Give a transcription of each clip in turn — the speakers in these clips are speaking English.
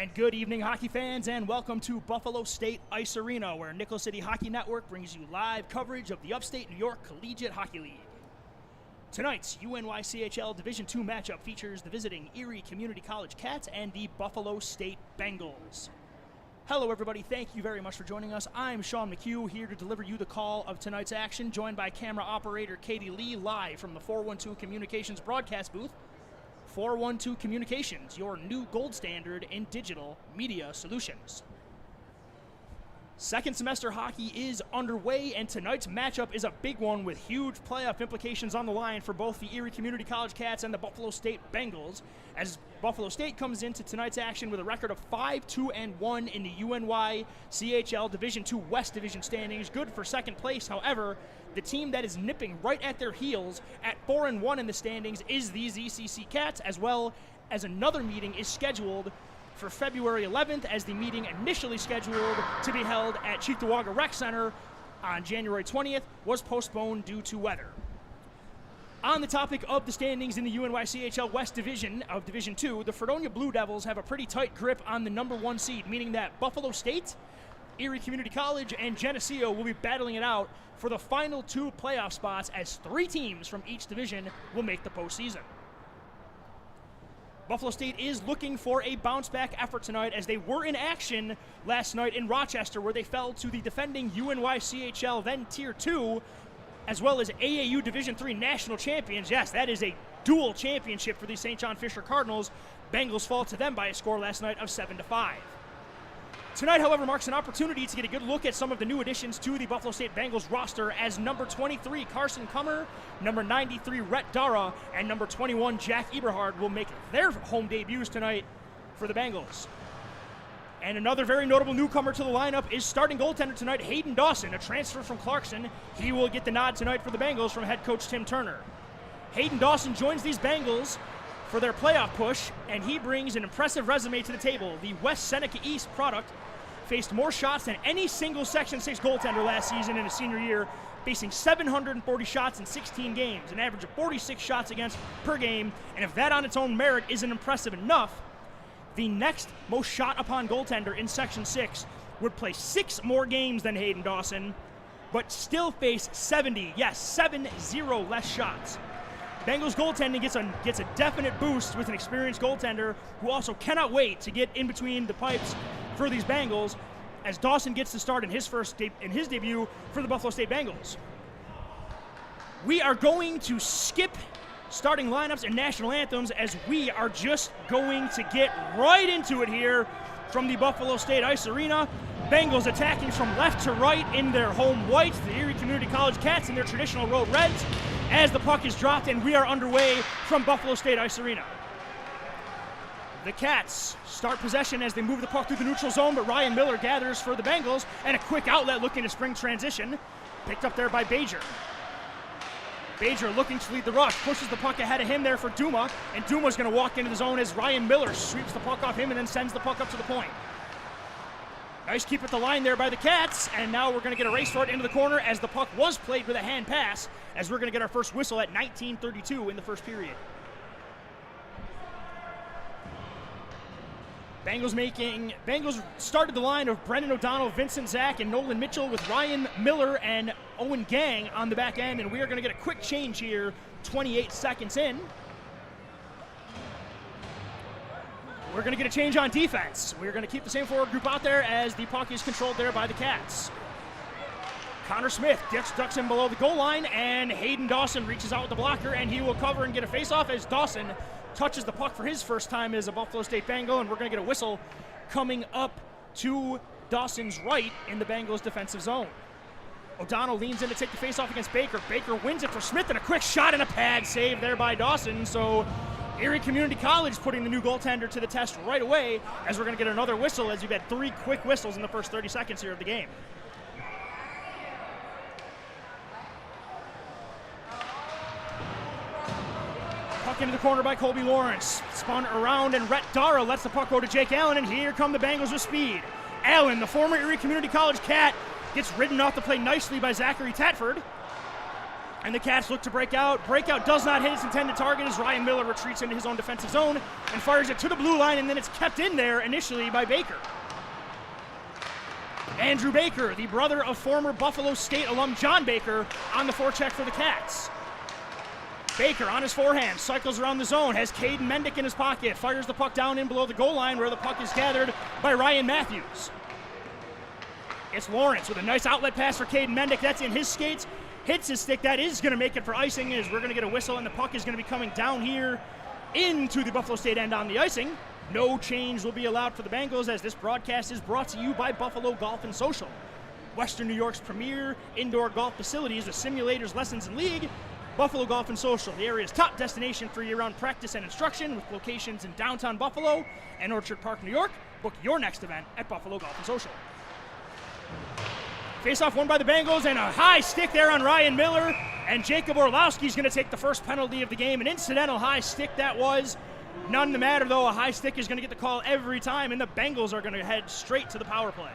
And good evening, hockey fans, and welcome to Buffalo State Ice Arena, where Nickel City Hockey Network brings you live coverage of the Upstate New York Collegiate Hockey League. Tonight's UNYCHL Division II matchup features the visiting Erie Community College Cats and the Buffalo State Bengals. Hello, everybody. Thank you very much for joining us. I'm Sean McHugh, here to deliver you the call of tonight's action, joined by camera operator Katie Lee, live from the 412 Communications broadcast booth. 412 Communications, your new gold standard in digital media solutions. Second semester hockey is underway, and tonight's matchup is a big one with huge playoff implications on the line for both the Erie Community College Cats and the Buffalo State Bengals, as Buffalo State comes into tonight's action with a record of 5-2-1 in the UNYCHL Division II West Division standings, good for second place. However, the team that is nipping right at their heels at 4-1 in the standings is the ZCC Cats, as well as another meeting is scheduled for February 11th, as the meeting initially scheduled to be held at Cheektowaga Rec Center on January 20th was postponed due to weather. On the topic of the standings in the UNYCHL West Division of Division II, the Fredonia Blue Devils have a pretty tight grip on the number one seed, meaning that Buffalo State, Erie Community College, and Geneseo will be battling it out for the final two playoff spots, as three teams from each division will make the postseason. Buffalo State is looking for a bounce-back effort tonight, as they were in action last night in Rochester, where they fell to the defending UNYCHL, then Tier 2, as well as AAU Division III national champions. Yes, that is a dual championship for the St. John Fisher Cardinals. Bengals fall to them by a score last night of 7-5. Tonight, however, marks an opportunity to get a good look at some of the new additions to the Buffalo State Bengals roster, as number 23, Carson Kummer, number 93, Rhett Dara, and number 21, Jack Eberhard will make their home debuts tonight for the Bengals. And another very notable newcomer to the lineup is starting goaltender tonight, Hayden Dawson, a transfer from Clarkson. He will get the nod tonight for the Bengals from head coach Tim Turner. Hayden Dawson joins these Bengals for their playoff push, and he brings an impressive resume to the table. The West Seneca East product faced more shots than any single Section 6 goaltender last season in his senior year, facing 740 shots in 16 games, an average of 46 shots against per game. And if that on its own merit isn't impressive enough, the next most shot upon goaltender in Section 6 would play 6 more games than Hayden Dawson, but still face 70 less shots. Bengals goaltending gets a definite boost with an experienced goaltender who also cannot wait to get in between the pipes for these Bengals, as Dawson gets to start in his debut for the Buffalo State Bengals. We are going to skip starting lineups and national anthems, as we are just going to get right into it here from the Buffalo State Ice Arena. Bengals attacking from left to right in their home whites, the Erie Community College Cats in their traditional road reds, as the puck is dropped and we are underway from Buffalo State Ice Arena. The Cats start possession as they move the puck through the neutral zone, but Ryan Miller gathers for the Bengals, and a quick outlet looking to spring transition, picked up there by Bajer. Bajer looking to lead the rush, pushes the puck ahead of him there for Duma, and Duma's going to walk into the zone as Ryan Miller sweeps the puck off him and then sends the puck up to the point. Nice keep at the line there by the Cats, and now we're going to get a race for it into the corner, as the puck was played with a hand pass, as we're going to get our first whistle at 19:32 in the first period. Bengals started the line of Brendan O'Donnell, Vincent Zach, and Nolan Mitchell, with Ryan Miller and Owen Gang on the back end, and we are going to get a quick change here, 28 seconds in. We're going to get a change on defense. We're going to keep the same forward group out there, as the puck is controlled there by the Cats. Connor Smith ducks in below the goal line, and Hayden Dawson reaches out with the blocker, and he will cover and get a face-off as Dawson touches the puck for his first time as a Buffalo State Bengal, and we're going to get a whistle coming up to Dawson's right in the Bengals' defensive zone. O'Donnell leans in to take the face-off against Baker. Baker wins it for Smith, and a quick shot and a pad save there by Dawson. So Erie Community College putting the new goaltender to the test right away, as we're going to get another whistle, as you've had 3 quick whistles in the first 30 seconds here of the game. Puck into the corner by Colby Lawrence. Spun around, and Rhett Dara lets the puck go to Jake Allen, and here come the Bengals with speed. Allen, the former Erie Community College Cat, gets ridden off the play nicely by Zachary Tatford. And the Cats look to break out. Breakout does not hit its intended target as Ryan Miller retreats into his own defensive zone and fires it to the blue line, and then it's kept in there initially by Baker. Andrew Baker, the brother of former Buffalo State alum John Baker, on the forecheck for the Cats. Baker on his forehand, cycles around the zone, has Caden Mendick in his pocket, fires the puck down in below the goal line where the puck is gathered by Ryan Matthews. It's Lawrence with a nice outlet pass for Caden Mendick. That's in his skates, hits his stick. That is going to make it for icing as we're going to get a whistle, and the puck is going to be coming down here into the Buffalo State end on the icing. No change will be allowed for the Bengals as this broadcast is brought to you by Buffalo Golf and Social, Western New York's premier indoor golf facilities with simulators, lessons, and league. Buffalo Golf and Social, the area's top destination for year-round practice and instruction with locations in downtown Buffalo and Orchard Park, New York. Book your next event at Buffalo Golf and Social. Face-off won by the Bengals, and a high stick there on Ryan Miller, and Jacob Orlowski's going to take the first penalty of the game. An incidental high stick that was. None to matter, though. A high stick is going to get the call every time, and the Bengals are going to head straight to the power play.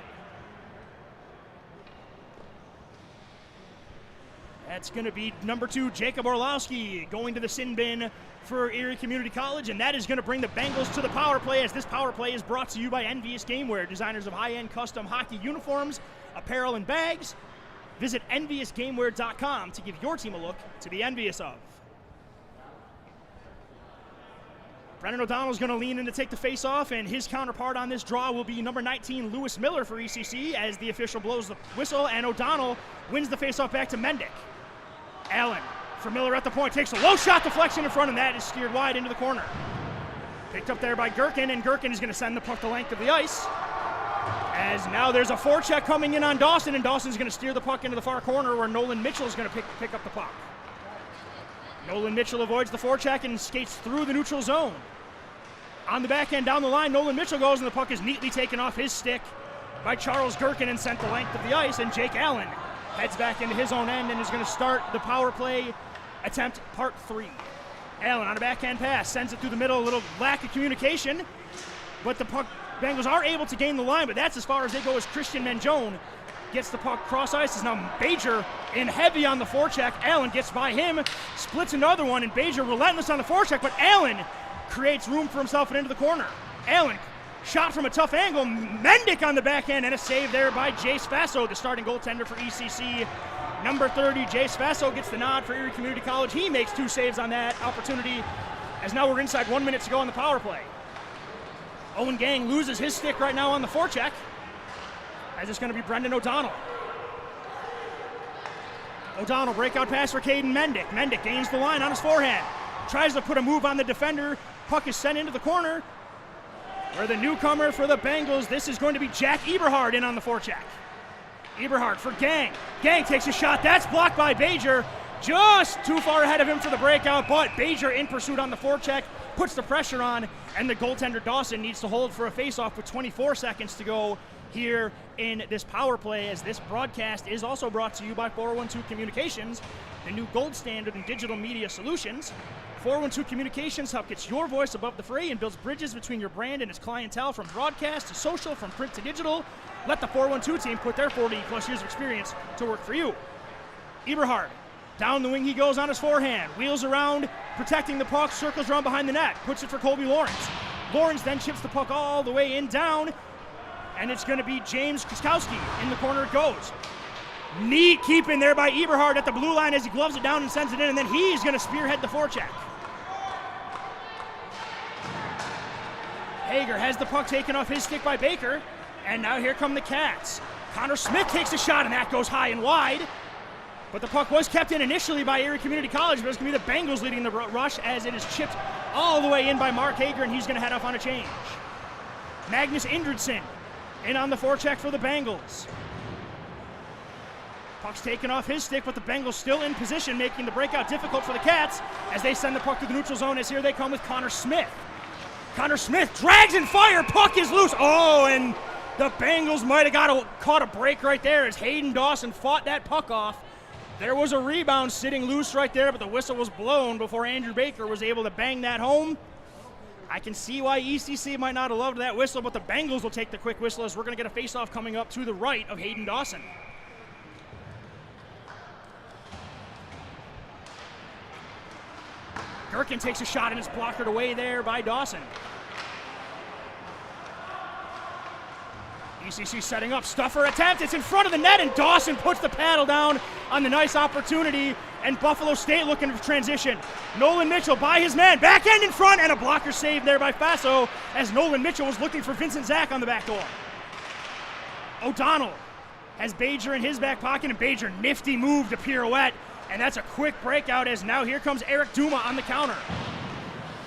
That's going to be number 2, Jacob Orlowski, going to the sin bin for Erie Community College, and that is going to bring the Bengals to the power play, as this power play is brought to you by Envious Gameware, designers of high-end custom hockey uniforms, apparel, and bags. Visit EnviousGameware.com to give your team a look to be envious of. Brennan O'Donnell's going to lean in to take the face-off, and his counterpart on this draw will be number 19, Lewis Miller for ECC, as the official blows the whistle, and O'Donnell wins the face-off back to Mendick. Allen for Miller at the point, takes a low shot deflection in front, and that is steered wide into the corner. Picked up there by Gherkin, and Gherkin is going to send the puck the length of the ice. As now there's a forecheck coming in on Dawson, and Dawson's going to steer the puck into the far corner where Nolan Mitchell is going to pick up the puck. Nolan Mitchell avoids the forecheck and skates through the neutral zone. On the backhand down the line, Nolan Mitchell goes, and the puck is neatly taken off his stick by Charles Gherkin and sent the length of the ice, and Jake Allen heads back into his own end and is going to start the power play attempt part 3. Allen on a backhand pass, sends it through the middle, a little lack of communication, but the puck, Bengals are able to gain the line, but that's as far as they go as Christian Manjone gets the puck cross ice. Is now Bajer in heavy on the forecheck. Allen gets by him, splits another one, and Bajer relentless on the forecheck, but Allen creates room for himself and into the corner. Allen shot from a tough angle. Mendick on the backhand, and a save there by Jace Faso, the starting goaltender for ECC. Number 30, Jace Faso gets the nod for Erie Community College. He makes 2 saves on that opportunity, as now we're inside 1 minute to go on the power play. Owen Gang loses his stick right now on the forecheck, as it's going to be Brendan O'Donnell. O'Donnell, breakout pass for Caden Mendick. Mendick gains the line on his forehand. Tries to put a move on the defender. Puck is sent into the corner, where the newcomer for the Bengals, this is going to be Jack Eberhard in on the forecheck. Eberhard for Gang. Gang takes a shot. That's blocked by Bajer. Just too far ahead of him for the breakout, but Bajer in pursuit on the forecheck, puts the pressure on, and the goaltender Dawson needs to hold for a faceoff with 24 seconds to go here in this power play, as this broadcast is also brought to you by 412 Communications, the new gold standard in digital media solutions. 412 Communications helps get your voice above the fray and builds bridges between your brand and its clientele, from broadcast to social, from print to digital. Let the 412 team put their 40-plus years of experience to work for you. Eberhard, down the wing he goes on his forehand, wheels around, protecting the puck, circles around behind the net, puts it for Colby Lawrence. Lawrence then chips the puck all the way in down, and it's going to be James Krzyzkowski. In the corner it goes. Neat keeping there by Eberhard at the blue line as he gloves it down and sends it in, and then he's going to spearhead the forecheck. Hager has the puck taken off his stick by Baker, and now here come the Cats. Connor Smith takes a shot, and that goes high and wide. But the puck was kept in initially by Erie Community College, but it's going to be the Bengals leading the rush as it is chipped all the way in by Mark Hager, and he's going to head off on a change. Magnus Indridson in on the forecheck for the Bengals. Puck's taken off his stick, but the Bengals still in position, making the breakout difficult for the Cats as they send the puck to the neutral zone, as here they come with Connor Smith. Connor Smith drags and fire, puck is loose. Oh, and the Bengals might have caught a break right there as Hayden Dawson fought that puck off. There was a rebound sitting loose right there, but the whistle was blown before Andrew Baker was able to bang that home. I can see why ECC might not have loved that whistle, but the Bengals will take the quick whistle as we're going to get a faceoff coming up to the right of Hayden Dawson. Gherkin takes a shot and it's blockered away there by Dawson. ECC setting up, stuffer attempt, it's in front of the net, and Dawson puts the paddle down on the nice opportunity, and Buffalo State looking for transition. Nolan Mitchell by his man, back end in front, and a blocker save there by Faso, as Nolan Mitchell was looking for Vincent Zach on the back door. O'Donnell has Bajer in his back pocket, and Bajer nifty move to pirouette, and that's a quick breakout, as now here comes Eric Duma on the counter.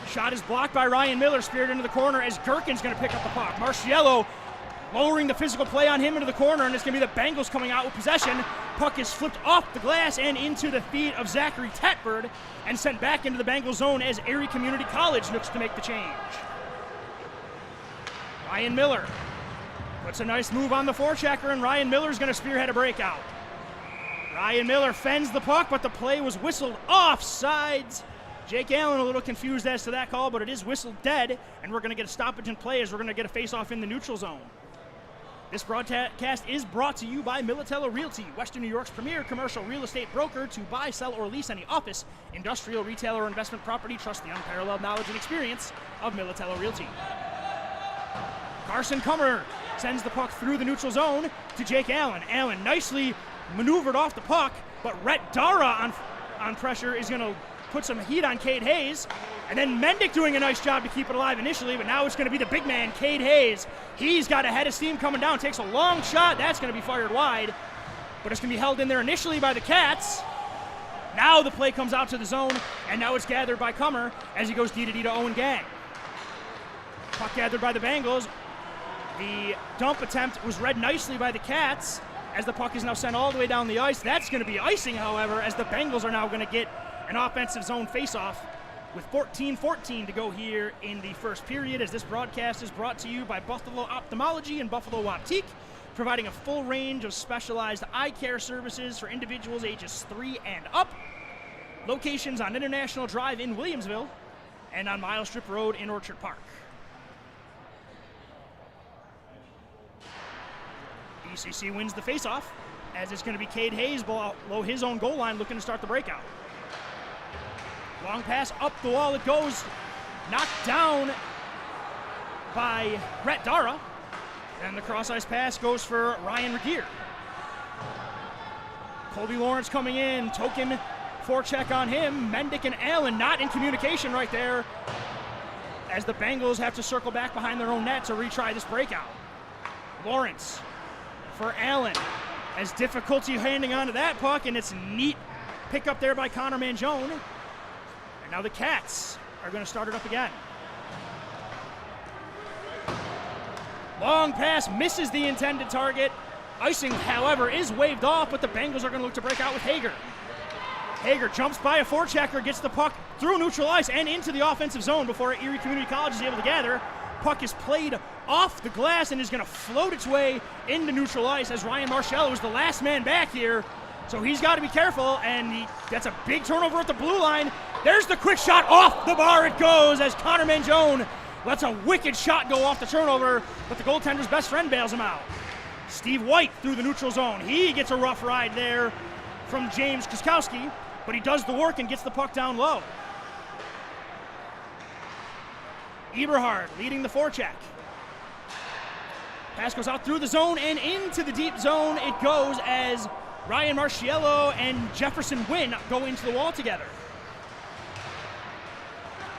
Shot is blocked by Ryan Miller, speared into the corner, as Gherkin's going to pick up the puck. Marciello lowering the physical play on him into the corner, and it's going to be the Bengals coming out with possession. Puck is flipped off the glass and into the feet of Zachary Tetford and sent back into the Bengals zone as Erie Community College looks to make the change. Ryan Miller puts a nice move on the forechecker, and Ryan Miller's going to spearhead a breakout. Ryan Miller fends the puck, but the play was whistled offsides. Jake Allen a little confused as to that call, but it is whistled dead, and we're going to get a stoppage in play as we're going to get a face-off in the neutral zone. This broadcast is brought to you by Militello Realty, Western New York's premier commercial real estate broker. To buy, sell, or lease any office, industrial, retail, or investment property, trust the unparalleled knowledge and experience of Militello Realty. Carson Kummer sends the puck through the neutral zone to Jake Allen. Allen nicely maneuvered off the puck, but Rhett Dara on pressure is going to put some heat on Cade Hayes. And then Mendick doing a nice job to keep it alive initially, but now it's going to be the big man, Cade Hayes. He's got a head of steam coming down, takes a long shot. That's going to be fired wide, but it's going to be held in there initially by the Cats. Now the play comes out to the zone, and now it's gathered by Kummer as he goes D-to-D to Owen Gang. Puck gathered by the Bengals. The dump attempt was read nicely by the Cats as the puck is now sent all the way down the ice. That's going to be icing, however, as the Bengals are now going to get an offensive zone faceoff with 14-14 to go here in the first period, as this broadcast is brought to you by Buffalo Ophthalmology and Buffalo Optique, providing a full range of specialized eye care services for individuals ages 3 and up. Locations on International Drive in Williamsville and on Mile Strip Road in Orchard Park. ECC wins the faceoff, as it's going to be Cade Hayes below his own goal line looking to start the breakout. Long pass up the wall it goes, knocked down by Rhett Dara, and the cross-ice pass goes for Ryan Regier. Colby Lawrence coming in, token forecheck on him. Mendick and Allen not in communication right there, as the Bengals have to circle back behind their own net to retry this breakout. Lawrence for Allen has difficulty handing on to that puck, and it's a neat pick up there by Connor Mangione. And now the Cats are going to start it up again. Long pass misses the intended target. Icing, however, is waved off, but the Bengals are going to look to break out with Hager. Hager jumps by a forechecker, gets the puck through neutral ice and into the offensive zone before Erie Community College is able to gather. Puck is played off the glass and is going to float its way into neutral ice, as Ryan Marciello is the last man back here. So he's got to be careful, and that's a big turnover at the blue line. There's the quick shot, off the bar it goes, as Connor Mangione lets a wicked shot go off the turnover, but the goaltender's best friend bails him out. Steve White through the neutral zone. He gets a rough ride there from James Kuskowski, but he does the work and gets the puck down low. Eberhard leading the forecheck. Pass goes out through the zone and into the deep zone it goes, as Ryan Marciello and Jefferson Wynn go into the wall together.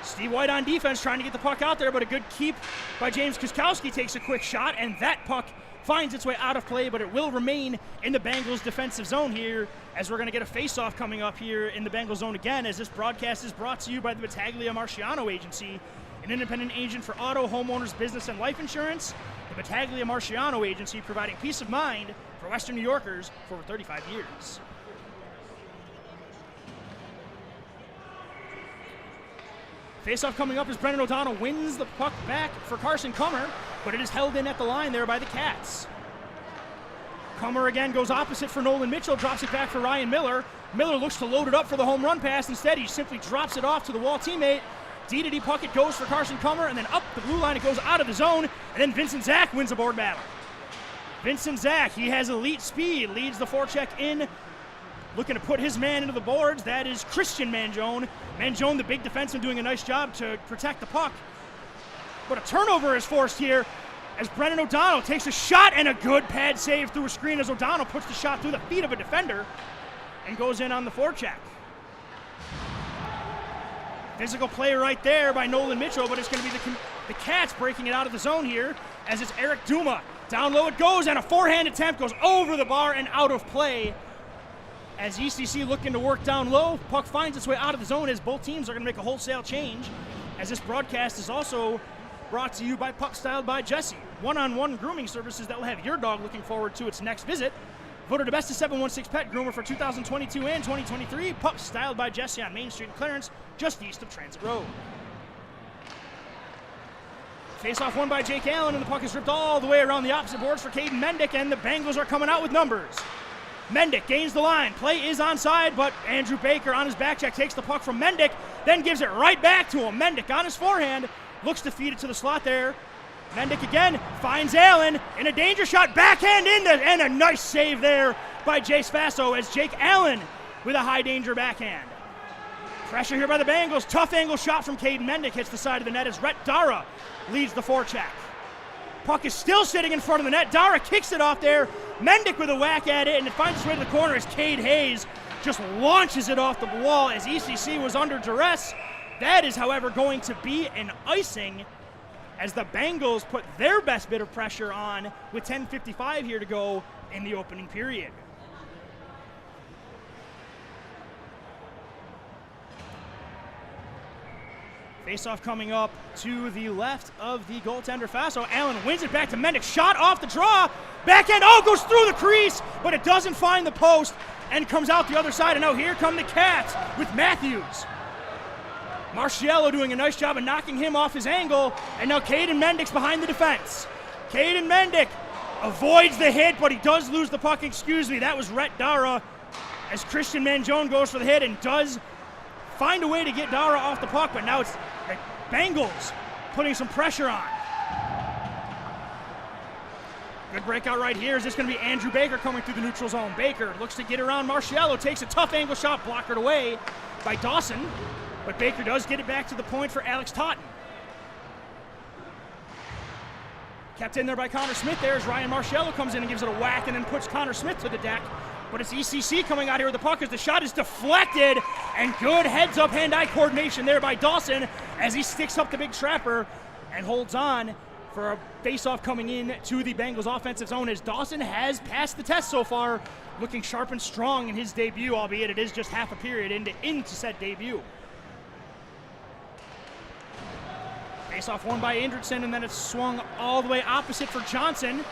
Steve White on defense trying to get the puck out there, but a good keep by James Kuskowski takes a quick shot, and that puck finds its way out of play, but it will remain in the Bengals defensive zone here, as we're going to get a face-off coming up here in the Bengals zone again, as this broadcast is brought to you by the Battaglia Marciano Agency, an independent agent for auto, homeowners, business, and life insurance. The Battaglia Marciano Agency, providing peace of mind for Western New Yorkers for over 35 years. Face-off coming up as Brendan O'Donnell wins the puck back for Carson Kummer, but it is held in at the line there by the Cats. Kummer again goes opposite for Nolan Mitchell, drops it back for Ryan Miller. Miller looks to load it up for the home run pass. Instead, he simply drops it off to the wall teammate. D-to-D puck it goes for Carson Kummer, and then up the blue line it goes out of the zone, and then Vincent Zach wins the board battle. Vincent Zach, he has elite speed, leads the forecheck in looking to put his man into the boards. That is Christian Mangione. Mangione, the big defenseman, doing a nice job to protect the puck. But a turnover is forced here as Brennan O'Donnell takes a shot, and a good pad save through a screen as O'Donnell puts the shot through the feet of a defender and goes in on the forecheck. Physical play right there by Nolan Mitchell, but it's going to be the Cats breaking it out of the zone here as it's Eric Duma. Down low it goes, and a forehand attempt goes over the bar and out of play. As ECC looking to work down low, puck finds its way out of the zone as both teams are going to make a wholesale change. As this broadcast is also brought to you by Puck Styled by Jesse, one-on-one grooming services that will have your dog looking forward to its next visit. Voted the best of 716 pet groomer for 2022 and 2023. Puck Styled by Jesse on Main Street in Clarence, just east of Transit Road. Face-off won by Jake Allen, and the puck is ripped all the way around the opposite boards for Caden Mendick, and the Bengals are coming out with numbers. Mendick gains the line. Play is onside, but Andrew Baker on his back check takes the puck from Mendick, then gives it right back to him. Mendick on his forehand, looks to feed it to the slot there. Mendick again finds Allen in a danger shot, backhand in, and a nice save there by Jace Faso as Jake Allen with a high danger backhand. Pressure here by the Bengals. Tough angle shot from Caden Mendick hits the side of the net as Rhett Dara leads the forecheck. Puck is still sitting in front of the net. Dara kicks it off there. Mendick with a whack at it, and it finds its way to the corner as Cade Hayes just launches it off the wall as ECC was under duress. That is, however, going to be an icing as the Bengals put their best bit of pressure on with 10:55 here to go in the opening period. Face-off coming up to the left of the goaltender Faso. Allen wins it back to Mendick. Shot off the draw. Backhand, goes through the crease, but it doesn't find the post and comes out the other side. And now here come the Cats with Matthews. Marciello doing a nice job of knocking him off his angle, and now Caden Mendick's behind the defense. Caden Mendick avoids the hit, but he does lose the puck. That was Rhett Dara as Christian Mangione goes for the hit and does find a way to get Dara off the puck, but now it's the Bengals putting some pressure on. Good breakout right here. Is this going to be Andrew Baker coming through the neutral zone? Baker looks to get around Marciello, takes a tough angle shot, blockered away by Dawson. But Baker does get it back to the point for Alex Totten. Kept in there by Connor Smith there as Ryan Marciello comes in and gives it a whack and then puts Connor Smith to the deck. But it's ECC coming out here with the puck as the shot is deflected, and good heads-up hand-eye coordination there by Dawson as he sticks up the big trapper and holds on for a face-off coming in to the Bengals offensive zone as Dawson has passed the test so far, looking sharp and strong in his debut, albeit it is just half a period into said debut. Face-off won by Indridson, and then it's swung all the way opposite for Johnson.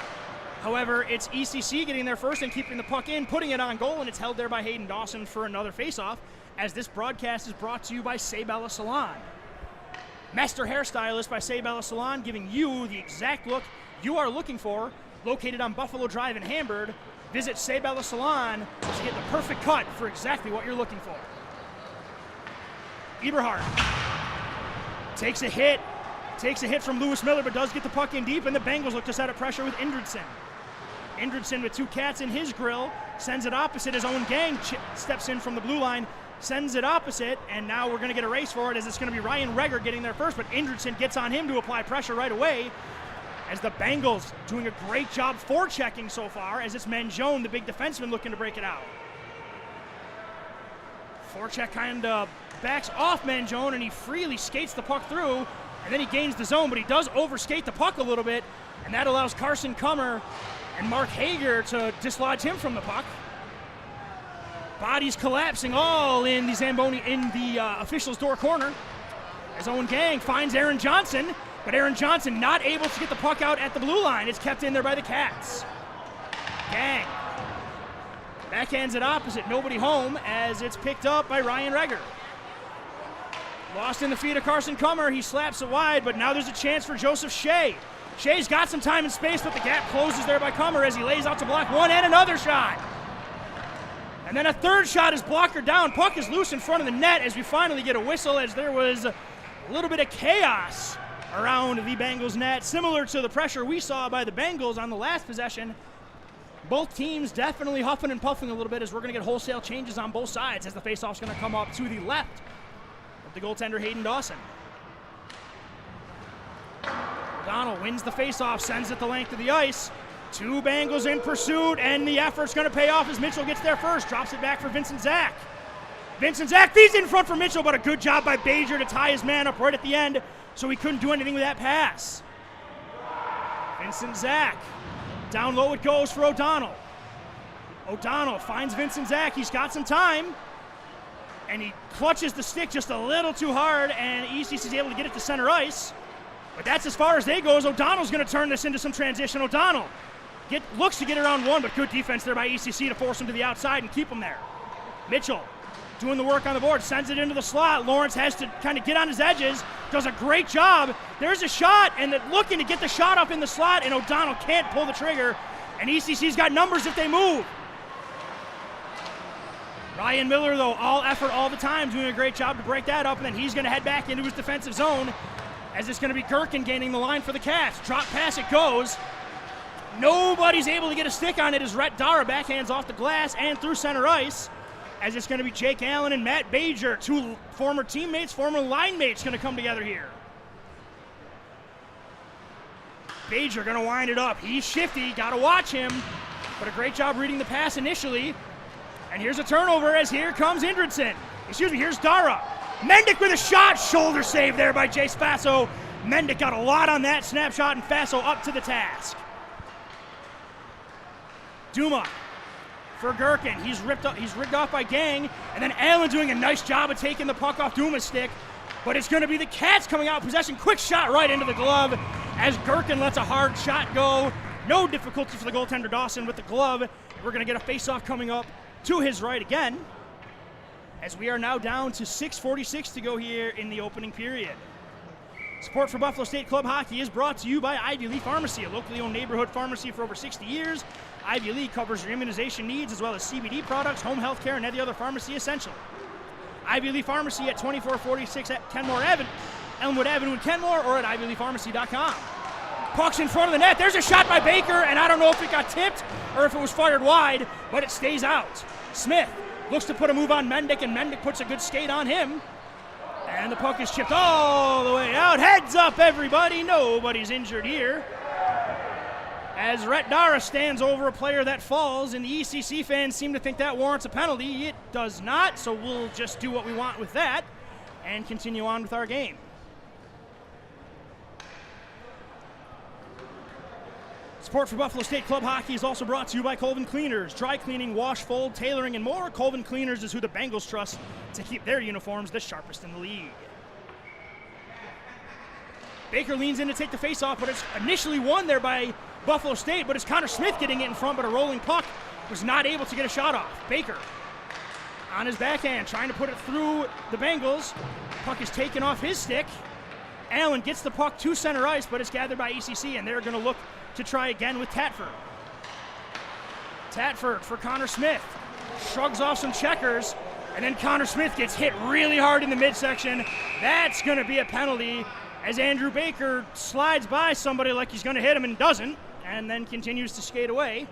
However, it's ECC getting there first and keeping the puck in, putting it on goal, and it's held there by Hayden Dawson for another face-off, as this broadcast is brought to you by Sabella Salon. Master Hairstylist by Sabella Salon, giving you the exact look you are looking for, located on Buffalo Drive in Hamburg. Visit Sabella Salon to get the perfect cut for exactly what you're looking for. Eberhardt takes a hit from Lewis Miller, but does get the puck in deep, and the Bengals look to set up pressure with Indridson. Indridson with two Cats in his grill, sends it opposite. His own gang steps in from the blue line, sends it opposite, and now we're going to get a race for it as it's going to be Ryan Reger getting there first, but Indridson gets on him to apply pressure right away as the Bengals doing a great job forechecking so far as it's Mangione, the big defenseman, looking to break it out. Forecheck kind of backs off Mangione, and he freely skates the puck through, and then he gains the zone, but he does overskate the puck a little bit, and that allows Carson Kummer and Mark Hager to dislodge him from the puck. Bodies collapsing all in the Zamboni, in the official's door corner, as Owen Gang finds Aaron Johnson, but Aaron Johnson not able to get the puck out at the blue line. It's kept in there by the Cats. Gang backhands it opposite, nobody home, as it's picked up by Ryan Reger. Lost in the feet of Carson Kummer. He slaps it wide, but now there's a chance for Joseph Shea. Shea's got some time and space, but the gap closes there by Kummer as he lays out to block one and another shot. And then a third shot is blocked down. Puck is loose in front of the net as we finally get a whistle, as there was a little bit of chaos around the Bengals net, similar to the pressure we saw by the Bengals on the last possession. Both teams definitely huffing and puffing a little bit as we're going to get wholesale changes on both sides as the faceoff's going to come up to the left of the goaltender Hayden Dawson. O'Donnell wins the faceoff, sends it the length of the ice. Two Bengals in pursuit, and the effort's going to pay off as Mitchell gets there first. Drops it back for Vincent Zach. Vincent Zach feeds in front for Mitchell, but a good job by Bajer to tie his man up right at the end, so he couldn't do anything with that pass. Vincent Zach. Down low it goes for O'Donnell. O'Donnell finds Vincent Zach. He's got some time. And he clutches the stick just a little too hard, and ECC is able to get it to center ice. But that's as far as they go, as O'Donnell's going to turn this into some transition. O'Donnell looks to get around one, but good defense there by ECC to force him to the outside and keep him there. Mitchell doing the work on the board, sends it into the slot. Lawrence has to kind of get on his edges, does a great job. There's a shot, and looking to get the shot up in the slot, and O'Donnell can't pull the trigger, and ECC's got numbers if they move. Ryan Miller, though, all effort all the time, doing a great job to break that up, and then he's going to head back into his defensive zone, as it's going to be Gherkin gaining the line for the Cats. Drop pass it goes. Nobody's able to get a stick on it as Rhett Dara backhands off the glass and through center ice, as it's going to be Jake Allen and Matt Bajer, two former teammates, former line mates, going to come together here. Bajer going to wind it up. He's shifty, got to watch him, but a great job reading the pass initially. And here's a turnover as here comes Indridson. Here's Dara. Mendick with a shot, shoulder save there by Jace Faso. Mendick got a lot on that snapshot, and Faso up to the task. Duma for Gherkin. He's rigged off by Gang, and then Allen doing a nice job of taking the puck off Duma's stick, but it's going to be the Cats coming out of possession. Quick shot right into the glove as Gherkin lets a hard shot go. No difficulty for the goaltender Dawson with the glove. We're going to get a face-off coming up to his right again, as we are now down to 6:46 to go here in the opening period. Support for Buffalo State Club Hockey is brought to you by Ivy Lee Pharmacy, a locally owned neighborhood pharmacy for over 60 years. Ivy Lee covers your immunization needs as well as CBD products, home health care, and any other pharmacy essential. Ivy Lee Pharmacy at 2446 at Kenmore Avenue, Elmwood Avenue in Kenmore, or at ivyleepharmacy.com. Puck's in front of the net. There's a shot by Baker, and I don't know if it got tipped or if it was fired wide, but it stays out. Smith looks to put a move on Mendick, and Mendick puts a good skate on him. And the puck is chipped all the way out. Heads up, everybody. Nobody's injured here, as Rhett Dara stands over a player that falls, and the ECC fans seem to think that warrants a penalty. It does not, so we'll just do what we want with that and continue on with our game. Support for Buffalo State Club Hockey is also brought to you by Colvin Cleaners. Dry cleaning, wash, fold, tailoring, and more. Colvin Cleaners is who the Bengals trust to keep their uniforms the sharpest in the league. Baker leans in to take the face-off, but it's initially won there by Buffalo State, but it's Connor Smith getting it in front, but a rolling puck was not able to get a shot off. Baker on his backhand, trying to put it through the Bengals. Puck is taken off his stick. Allen gets the puck to center ice, but it's gathered by ECC, and they're going to look to try again with Tatford. Tatford for Connor Smith. Shrugs off some checkers, and then Connor Smith gets hit really hard in the midsection. That's going to be a penalty, as Andrew Baker slides by somebody like he's going to hit him and doesn't, and then continues to skate away,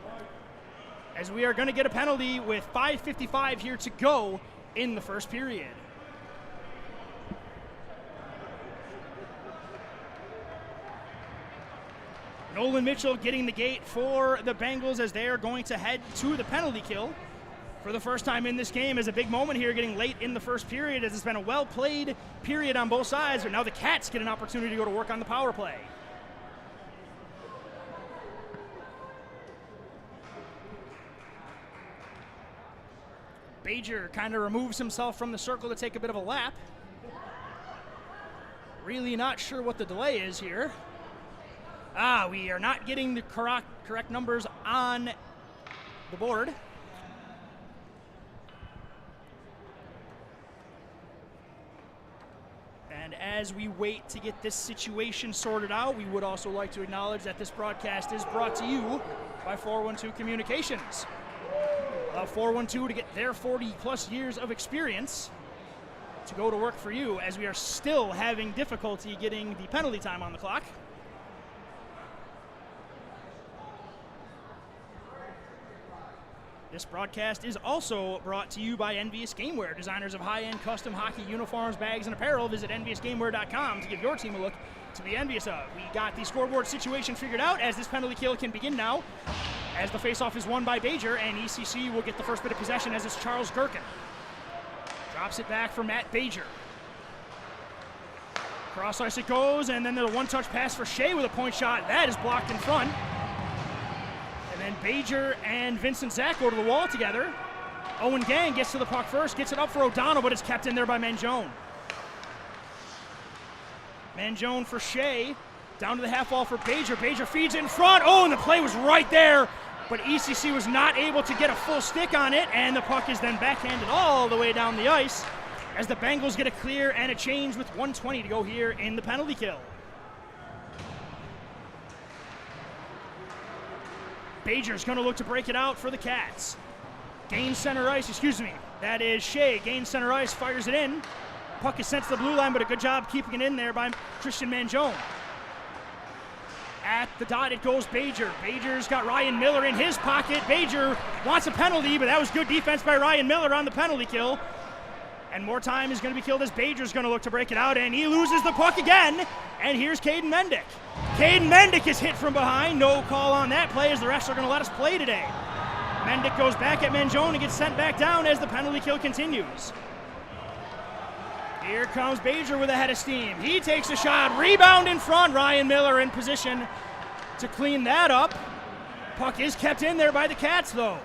as we are going to get a penalty with 5:55 here to go in the first period. Nolan Mitchell getting the gate for the Bengals as they are going to head to the penalty kill for the first time in this game. Is a big moment here getting late in the first period, as it's been a well-played period on both sides, but now the Cats get an opportunity to go to work on the power play. Bajer kind of removes himself from the circle to take a bit of a lap. Really not sure what the delay is here. We are not getting the correct numbers on the board. And as we wait to get this situation sorted out, we would also like to acknowledge that this broadcast is brought to you by 412 Communications. 412 to get their 40-plus years of experience to go to work for you, as we are still having difficulty getting the penalty time on the clock. This broadcast is also brought to you by Envious Gameware, designers of high-end custom hockey uniforms, bags, and apparel. Visit EnviousGameware.com to give your team a look to be envious of. We got the scoreboard situation figured out as this penalty kill can begin now, as the faceoff is won by Bajer, and ECC will get the first bit of possession as it's Charles Gherkin. Drops it back for Matt Bajer. Cross ice it goes, and then the one-touch pass for Shea with a point shot. That is blocked in front. And then Bajer and Vincent Zach go to the wall together. Owen Gang gets to the puck first, gets it up for O'Donnell, but it's kept in there by Mangione. Mangione for Shea, down to the half wall for Bajer. Bajer feeds it in front. Oh, and the play was right there, but ECC was not able to get a full stick on it, and the puck is then backhanded all the way down the ice as the Bengals get a clear and a change with 1:20 to go here in the penalty kill. Bajer's going to look to break it out for the Cats. Gains center ice, that is Shea. Gains center ice, fires it in. Puck is sent to the blue line, but a good job keeping it in there by Christian Mangione. At the dot it goes Bajer. Bajer's got Ryan Miller in his pocket. Bajer wants a penalty, but that was good defense by Ryan Miller on the penalty kill. And more time is going to be killed as Bajer's going to look to break it out, and he loses the puck again. And here's Caden Mendick. Caden Mendick is hit from behind. No call on that play as the refs are going to let us play today. Mendick goes back at Mangione and gets sent back down as the penalty kill continues. Here comes Bajer with a head of steam. He takes a shot. Rebound in front. Ryan Miller in position to clean that up. Puck is kept in there by the Cats, though.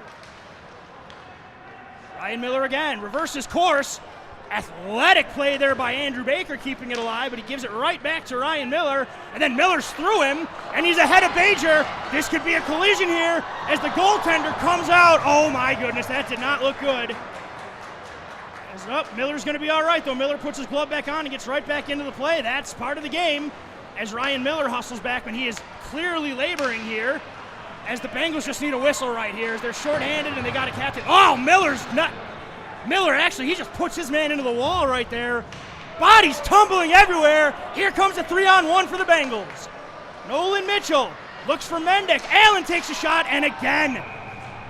Ryan Miller again reverses course. Athletic play there by Andrew Baker, keeping it alive, but he gives it right back to Ryan Miller, and then Miller's through him, and he's ahead of Bajer. This could be a collision here as the goaltender comes out. Oh my goodness, that did not look good. Miller's going to be all right, though. Miller puts his glove back on and gets right back into the play. That's part of the game as Ryan Miller hustles back, and he is clearly laboring here as the Bengals just need a whistle right here as they're shorthanded and they got a captain. Oh, Miller actually, he just puts his man into the wall right there. Bodies tumbling everywhere. Here comes a 3-on-1 for the Bengals. Nolan Mitchell looks for Mendick. Allen takes a shot, and again,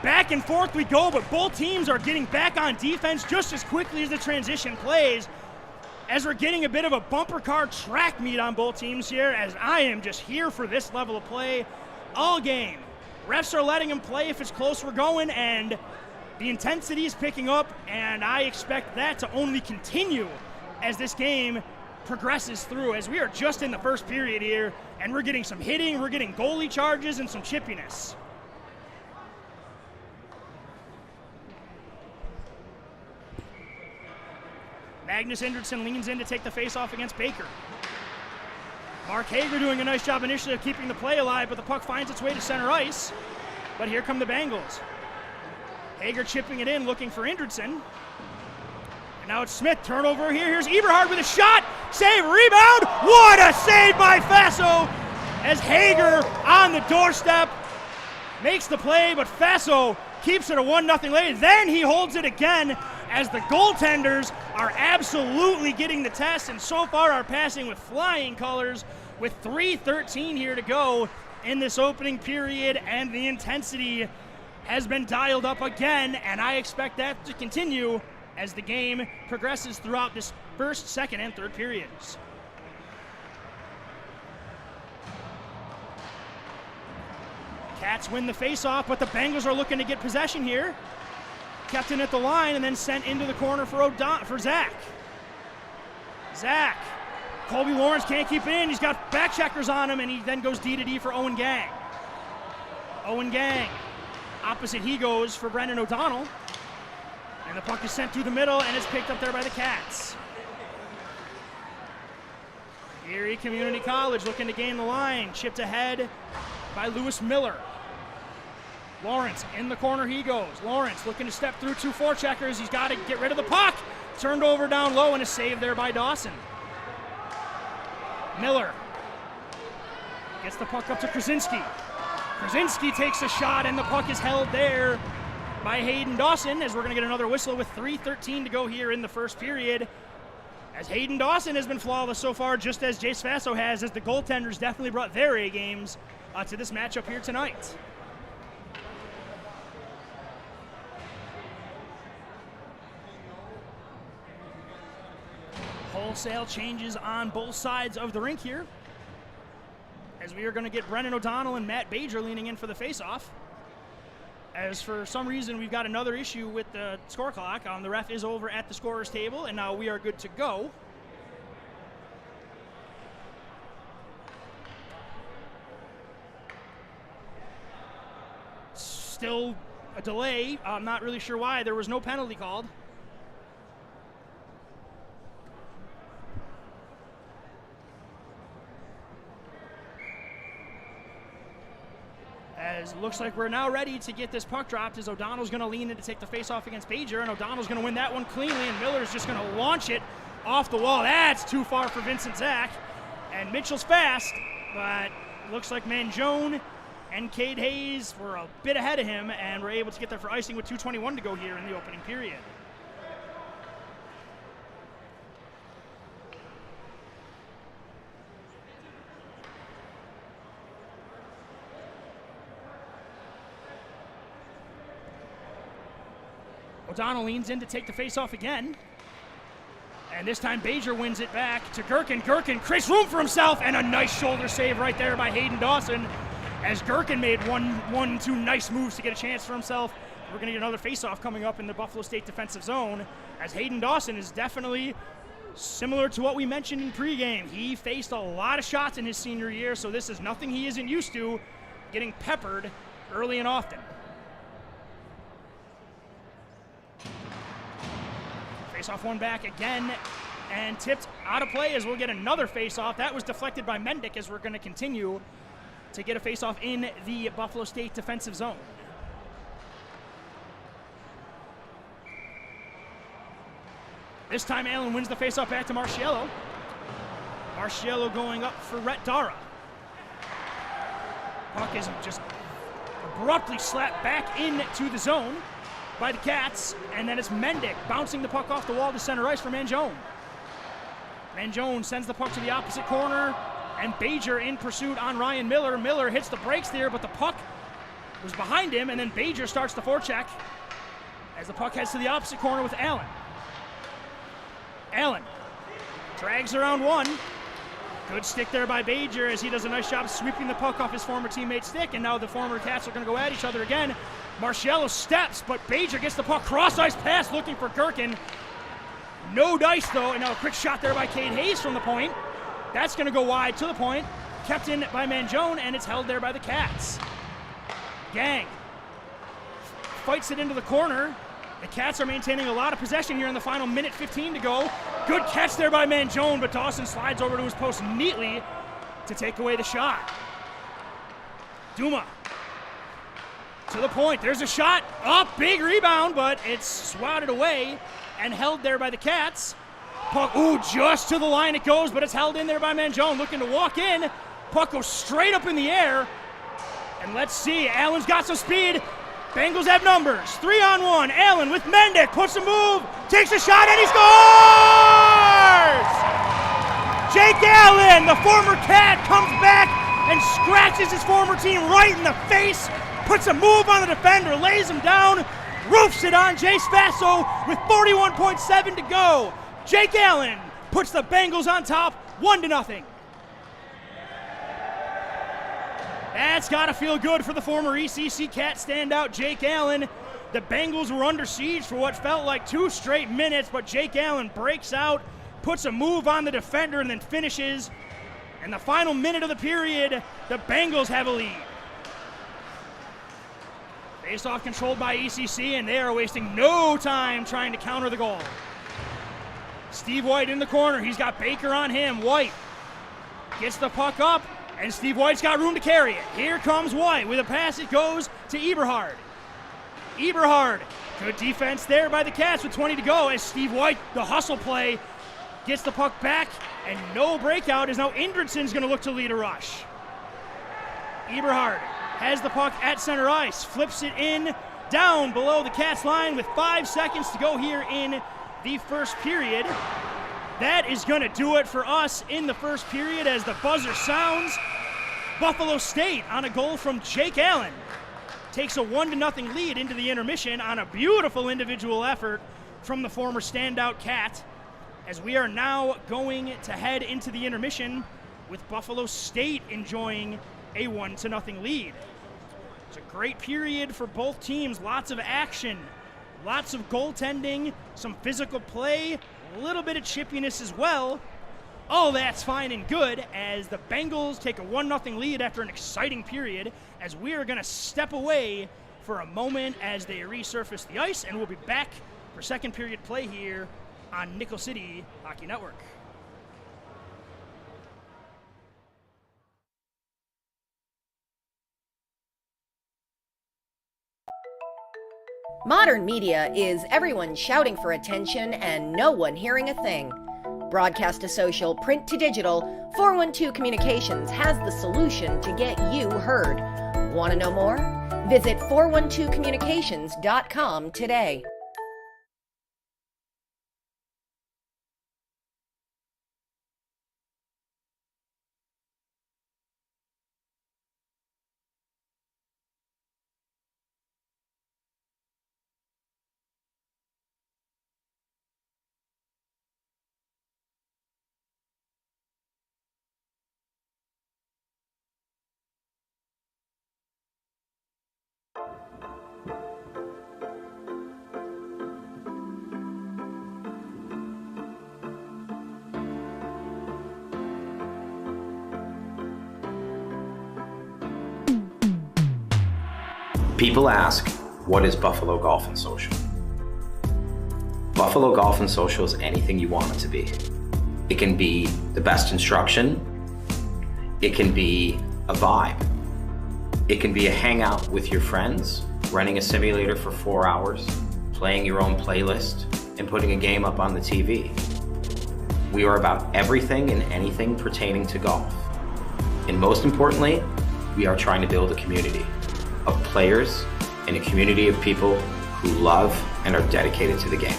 back and forth we go, but both teams are getting back on defense just as quickly as the transition plays, as we're getting a bit of a bumper car track meet on both teams here, as I am just here for this level of play all game. Refs are letting them play if it's close, we're going, and the intensity is picking up, and I expect that to only continue as this game progresses through, as we are just in the first period here, and we're getting some hitting, we're getting goalie charges, and some chippiness. Magnus Indridson leans in to take the face-off against Baker. Mark Hager doing a nice job initially of keeping the play alive, but the puck finds its way to center ice. But here come the Bengals. Hager chipping it in, looking for Indridson. And now it's Smith, turnover here. Here's Eberhard with a shot, save, rebound. What a save by Faso as Hager on the doorstep makes the play, but Faso keeps it a 1-0 lead. Then he holds it again as the goaltenders are absolutely getting the test and so far are passing with flying colors with 3:13 here to go in this opening period, and the intensity has been dialed up again, and I expect that to continue as the game progresses throughout this first, second, and third periods. Cats win the face-off, but the Bengals are looking to get possession here. Kept in at the line and then sent into the corner for Zach. Zach. Colby Lawrence can't keep it in. He's got back checkers on him, and he then goes D-to-D for Owen Gang. Owen Gang. Opposite he goes for Brendan O'Donnell. And the puck is sent through the middle, and it's picked up there by the Cats. Erie Community College looking to gain the line. Chipped ahead by Lewis Miller. Lawrence in the corner he goes. Lawrence looking to step through 2 forecheckers. He's got to get rid of the puck. Turned over down low, and a save there by Dawson. Miller gets the puck up to Krasinski. Krasinski takes a shot, and the puck is held there by Hayden Dawson, as we're going to get another whistle with 3:13 to go here in the first period. As Hayden Dawson has been flawless so far, just as Jace Faso has, as the goaltenders definitely brought their A-games to this matchup here tonight. Wholesale changes on both sides of the rink here, as we are going to get Brennan O'Donnell and Matt Bajer leaning in for the faceoff. As for some reason we've got another issue with the score clock. The ref is over at the scorer's table, and now we are good to go. Still a delay. I'm not really sure why. There was no penalty called. As it looks like we're now ready to get this puck dropped, as O'Donnell's going to lean in to take the face-off against Bajer, and O'Donnell's going to win that one cleanly, and Miller's just going to launch it off the wall. That's too far for Vincent Zach. And Mitchell's fast, but looks like Manjone and Cade Hayes were a bit ahead of him, and were able to get there for icing with 2:21 to go here in the opening period. O'Donnell leans in to take the face-off again. And this time Bajer wins it back to Gherkin. Gherkin creates room for himself, and a nice shoulder save right there by Hayden Dawson, as Gherkin made two nice moves to get a chance for himself. We're going to get another face-off coming up in the Buffalo State defensive zone, as Hayden Dawson is definitely similar to what we mentioned in pregame. He faced a lot of shots in his senior year, so this is nothing he isn't used to, getting peppered early and often. Face-off one back again, and tipped out of play, as we'll get another face-off. That was deflected by Mendick, as we're going to continue to get a face-off in the Buffalo State defensive zone. This time Allen wins the face-off back to Marciello. Marciello going up for Rhett Dara. Puck is just abruptly slapped back into the zone by the Cats, and then it's Mendick bouncing the puck off the wall to center ice for Manjone. Manjone sends the puck to the opposite corner, and Bajer in pursuit on Ryan Miller. Miller hits the brakes there, but the puck was behind him, and then Bajer starts the forecheck as the puck heads to the opposite corner with Allen. Allen drags around one. Good stick there by Bajer, as he does a nice job sweeping the puck off his former teammate's stick, and now the former Cats are going to go at each other again. Marciello steps, but Bajer gets the puck cross-ice pass looking for Gherkin. No dice, though, and now a quick shot there by Cade Hayes from the point. That's going to go wide to the point. Kept in by Manjone, and it's held there by the Cats. Gang fights it into the corner. The Cats are maintaining a lot of possession here in the final minute 15 to go. Good catch there by Manjone, but Dawson slides over to his post neatly to take away the shot. Duma to the point. There's a shot. Up, big rebound, but it's swatted away and held there by the Cats. Puck, just to the line it goes, but it's held in there by Manjone, looking to walk in. Puck goes straight up in the air. And let's see, Allen's got some speed. Bengals have numbers. 3-on-1. Allen with Mendick, puts a move, takes a shot, and he scores! Jake Allen, the former Cat, comes back and scratches his former team right in the face, puts a move on the defender, lays him down, roofs it on Jay Spasso with 41.7 to go. Jake Allen puts the Bengals on top, 1-0. That's got to feel good for the former ECC Cat standout, Jake Allen. The Bengals were under siege for what felt like 2 straight minutes, but Jake Allen breaks out, puts a move on the defender, and then finishes. In the final minute of the period, the Bengals have a lead. Face-off controlled by ECC, and they are wasting no time trying to counter the goal. Steve White in the corner. He's got Baker on him. White gets the puck up, and Steve White's got room to carry it. Here comes White with a pass. It goes to Eberhard. Eberhard, good defense there by the Cats with 20 to go, as Steve White, the hustle play, gets the puck back, and no breakout, as now Indridson's going to look to lead a rush. Eberhard has the puck at center ice, flips it in down below the Cats line with 5 seconds to go here in the first period. That is going to do it for us in the first period as the buzzer sounds. Buffalo State on a goal from Jake Allen takes a 1-0 lead into the intermission on a beautiful individual effort from the former standout Cat. as we are now going to head into the intermission with Buffalo State enjoying a 1-0 lead. It's a great period for both teams. Lots of action, lots of goaltending, some physical play, a little bit of chippiness as well. All that's fine and good as the Bengals take a 1-0 lead after an exciting period, as we are going to step away for a moment as they resurface the ice, and we'll be back for second period play here on Nickel City Hockey Network. Modern media is everyone shouting for attention and no one hearing a thing. Broadcast to social, print to digital, 412 Communications has the solution to get you heard. Want to know more? Visit 412communications.com today. People ask, what is Buffalo Golf and Social? Buffalo Golf and Social is anything you want it to be. It can be the best instruction. It can be a vibe. It can be a hangout with your friends, running a simulator for 4 hours, playing your own playlist, and putting a game up on the TV. We are about everything and anything pertaining to golf. And most importantly, we are trying to build a community of players and a community of people who love and are dedicated to the game.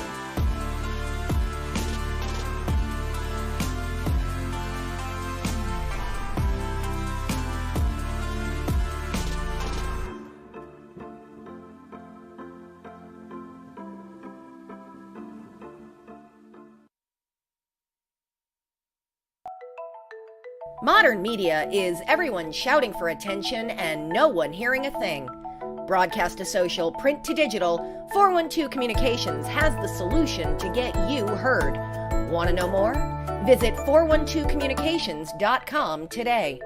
Modern media is everyone shouting for attention and no one hearing a thing. Broadcast to social, print to digital, 412 Communications has the solution to get you heard. Want to know more? Visit 412communications.com today.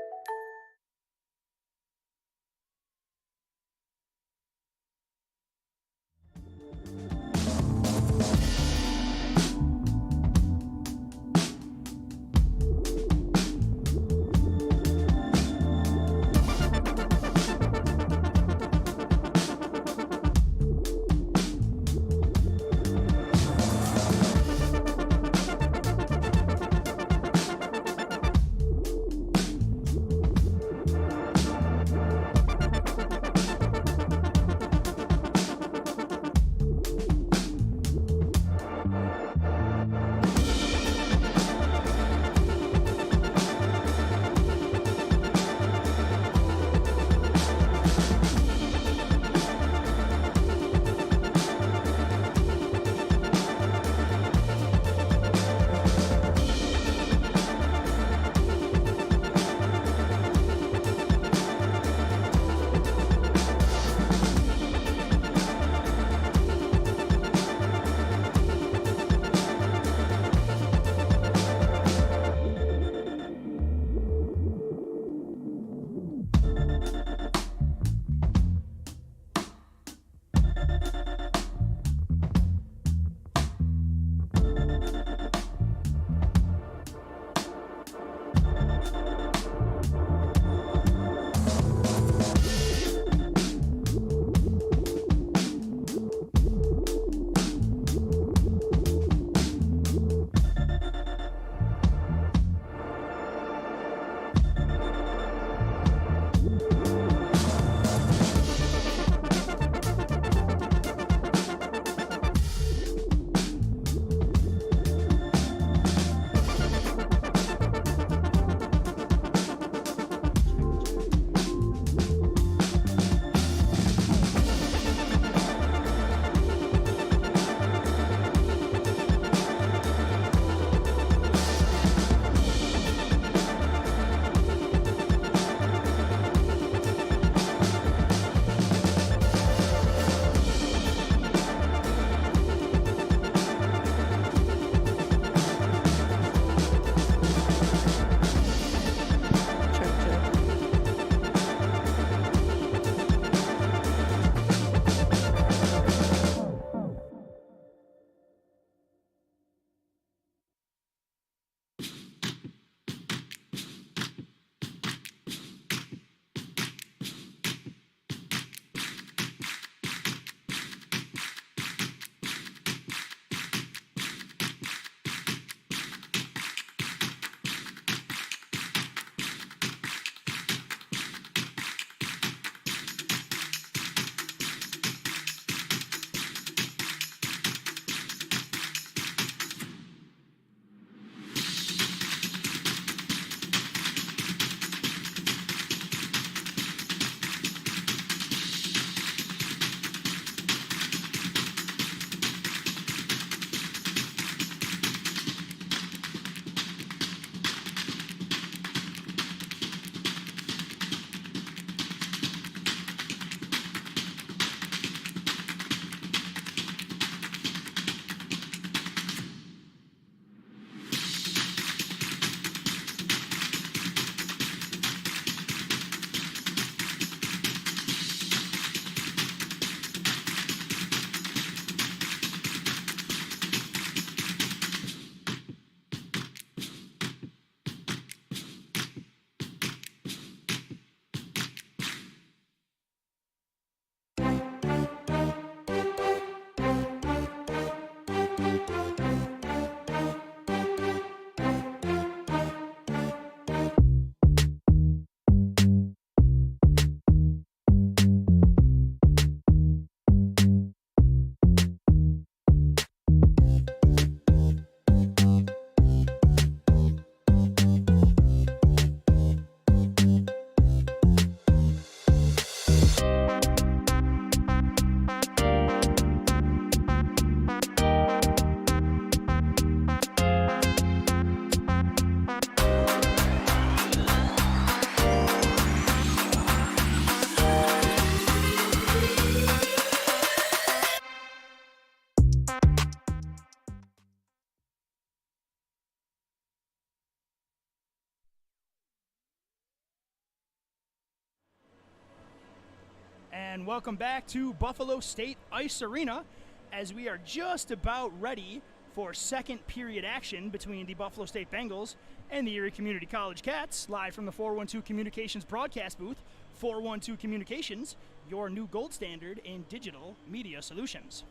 and welcome back to Buffalo State Ice Arena as we are just about ready for second period action between the Buffalo State Bengals and the Erie Community College Cats, live from the 412 Communications broadcast booth. 412 Communications, your new gold standard in digital media solutions.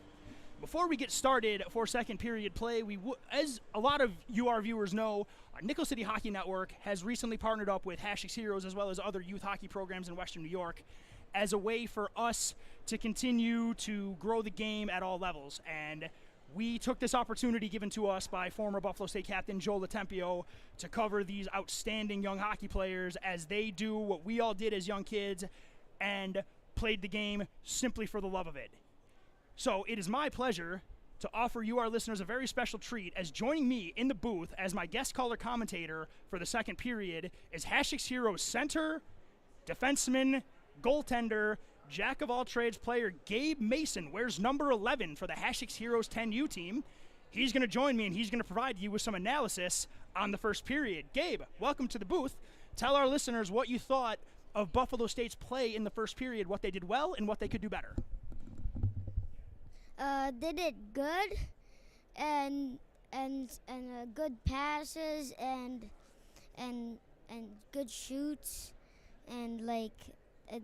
Before we get started for second period play, as a lot of you, our viewers, know, Nickel City Hockey Network has recently partnered up with #6 Heroes as well as other youth hockey programs in Western New York as a way for us to continue to grow the game at all levels. And we took this opportunity given to us by former Buffalo State captain Joe Latempio to cover these outstanding young hockey players as they do what we all did as young kids and played the game simply for the love of it. So it is my pleasure to offer you, our listeners, a very special treat as joining me in the booth as my guest caller commentator for the second period is #6 Heroes center, defenseman, goaltender, jack of all trades player Gabe Mason wears number 11 for the #6 Heroes 10U team. He's going to join me and he's going to provide you with some analysis on the first period. Gabe, welcome to the booth. Tell our listeners what you thought of Buffalo State's play in the first period, what they did well and what they could do better. They did good, and good passes and good shoots, and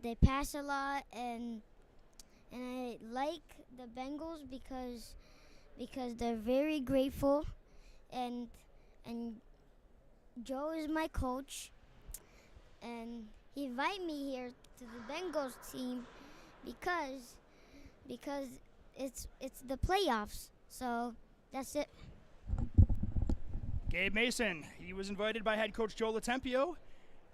they pass a lot, and I like the Bengals because they're very grateful, and Joe is my coach, and he invited me here to the Bengals team because it's the playoffs. So that's it. Gabe Mason, he was invited by head coach Joe Latempio.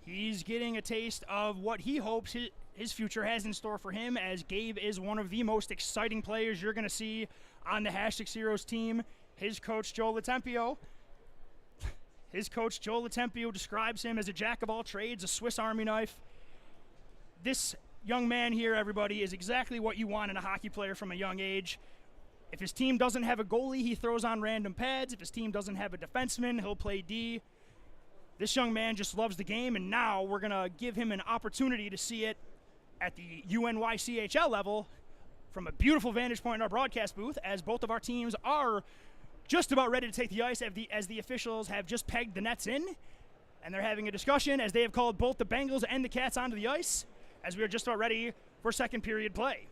He's getting a taste of what he hopes his future has in store for him, as Gabe is one of the most exciting players you're going to see on the #6 Heroes team. His coach Joe Latempio describes him as a jack of all trades, a Swiss Army knife. This young man here, everybody, is exactly what you want in a hockey player from a young age. If his team doesn't have a goalie, he throws on random pads. If his team doesn't have a defenseman, he'll play D. This young man just loves the game, and now we're going to give him an opportunity to see it at the UNYCHL level from a beautiful vantage point in our broadcast booth, as both of our teams are just about ready to take the ice as the officials have just pegged the nets in, and they're having a discussion as they have called both the Bengals and the Cats onto the ice, as we are just about ready for second period play.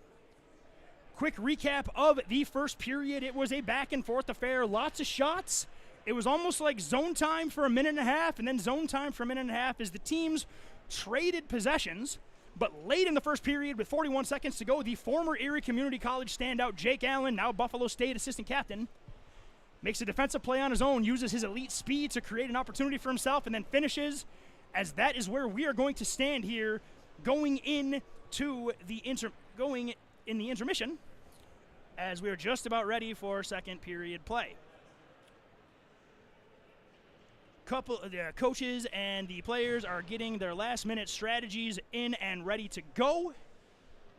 Quick recap of the first period. It was a back-and-forth affair, lots of shots. It was almost like zone time for a minute and a half, and then zone time for a minute and a half as the teams traded possessions. But late in the first period, with 41 seconds to go, the former Erie Community College standout Jake Allen, now Buffalo State assistant captain, makes a defensive play on his own, uses his elite speed to create an opportunity for himself, and then finishes, as that is where we are going to stand here going in the intermission, as we are just about ready for second period play. Couple of the coaches and the players are getting their last minute strategies in and ready to go,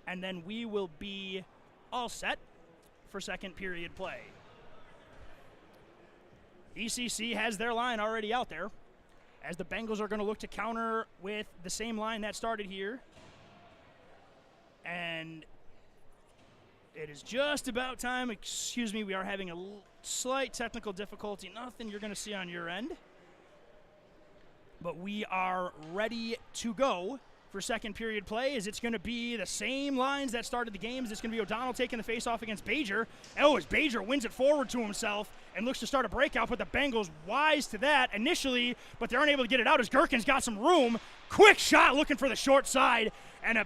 and then we will be all set for second period play. ECC has their line already out there, as the Bengals are going to look to counter with the same line that started here. And it is just about time. Excuse me, we are having a slight technical difficulty. Nothing you're going to see on your end. But we are ready to go for second period play, as it's going to be the same lines that started the games. It's going to be O'Donnell taking the face-off against Bajer. As Bajer wins it forward to himself and looks to start a breakout, but the Bengals wise to that initially, but they're unable to get it out as Gherkin's got some room. Quick shot looking for the short side, and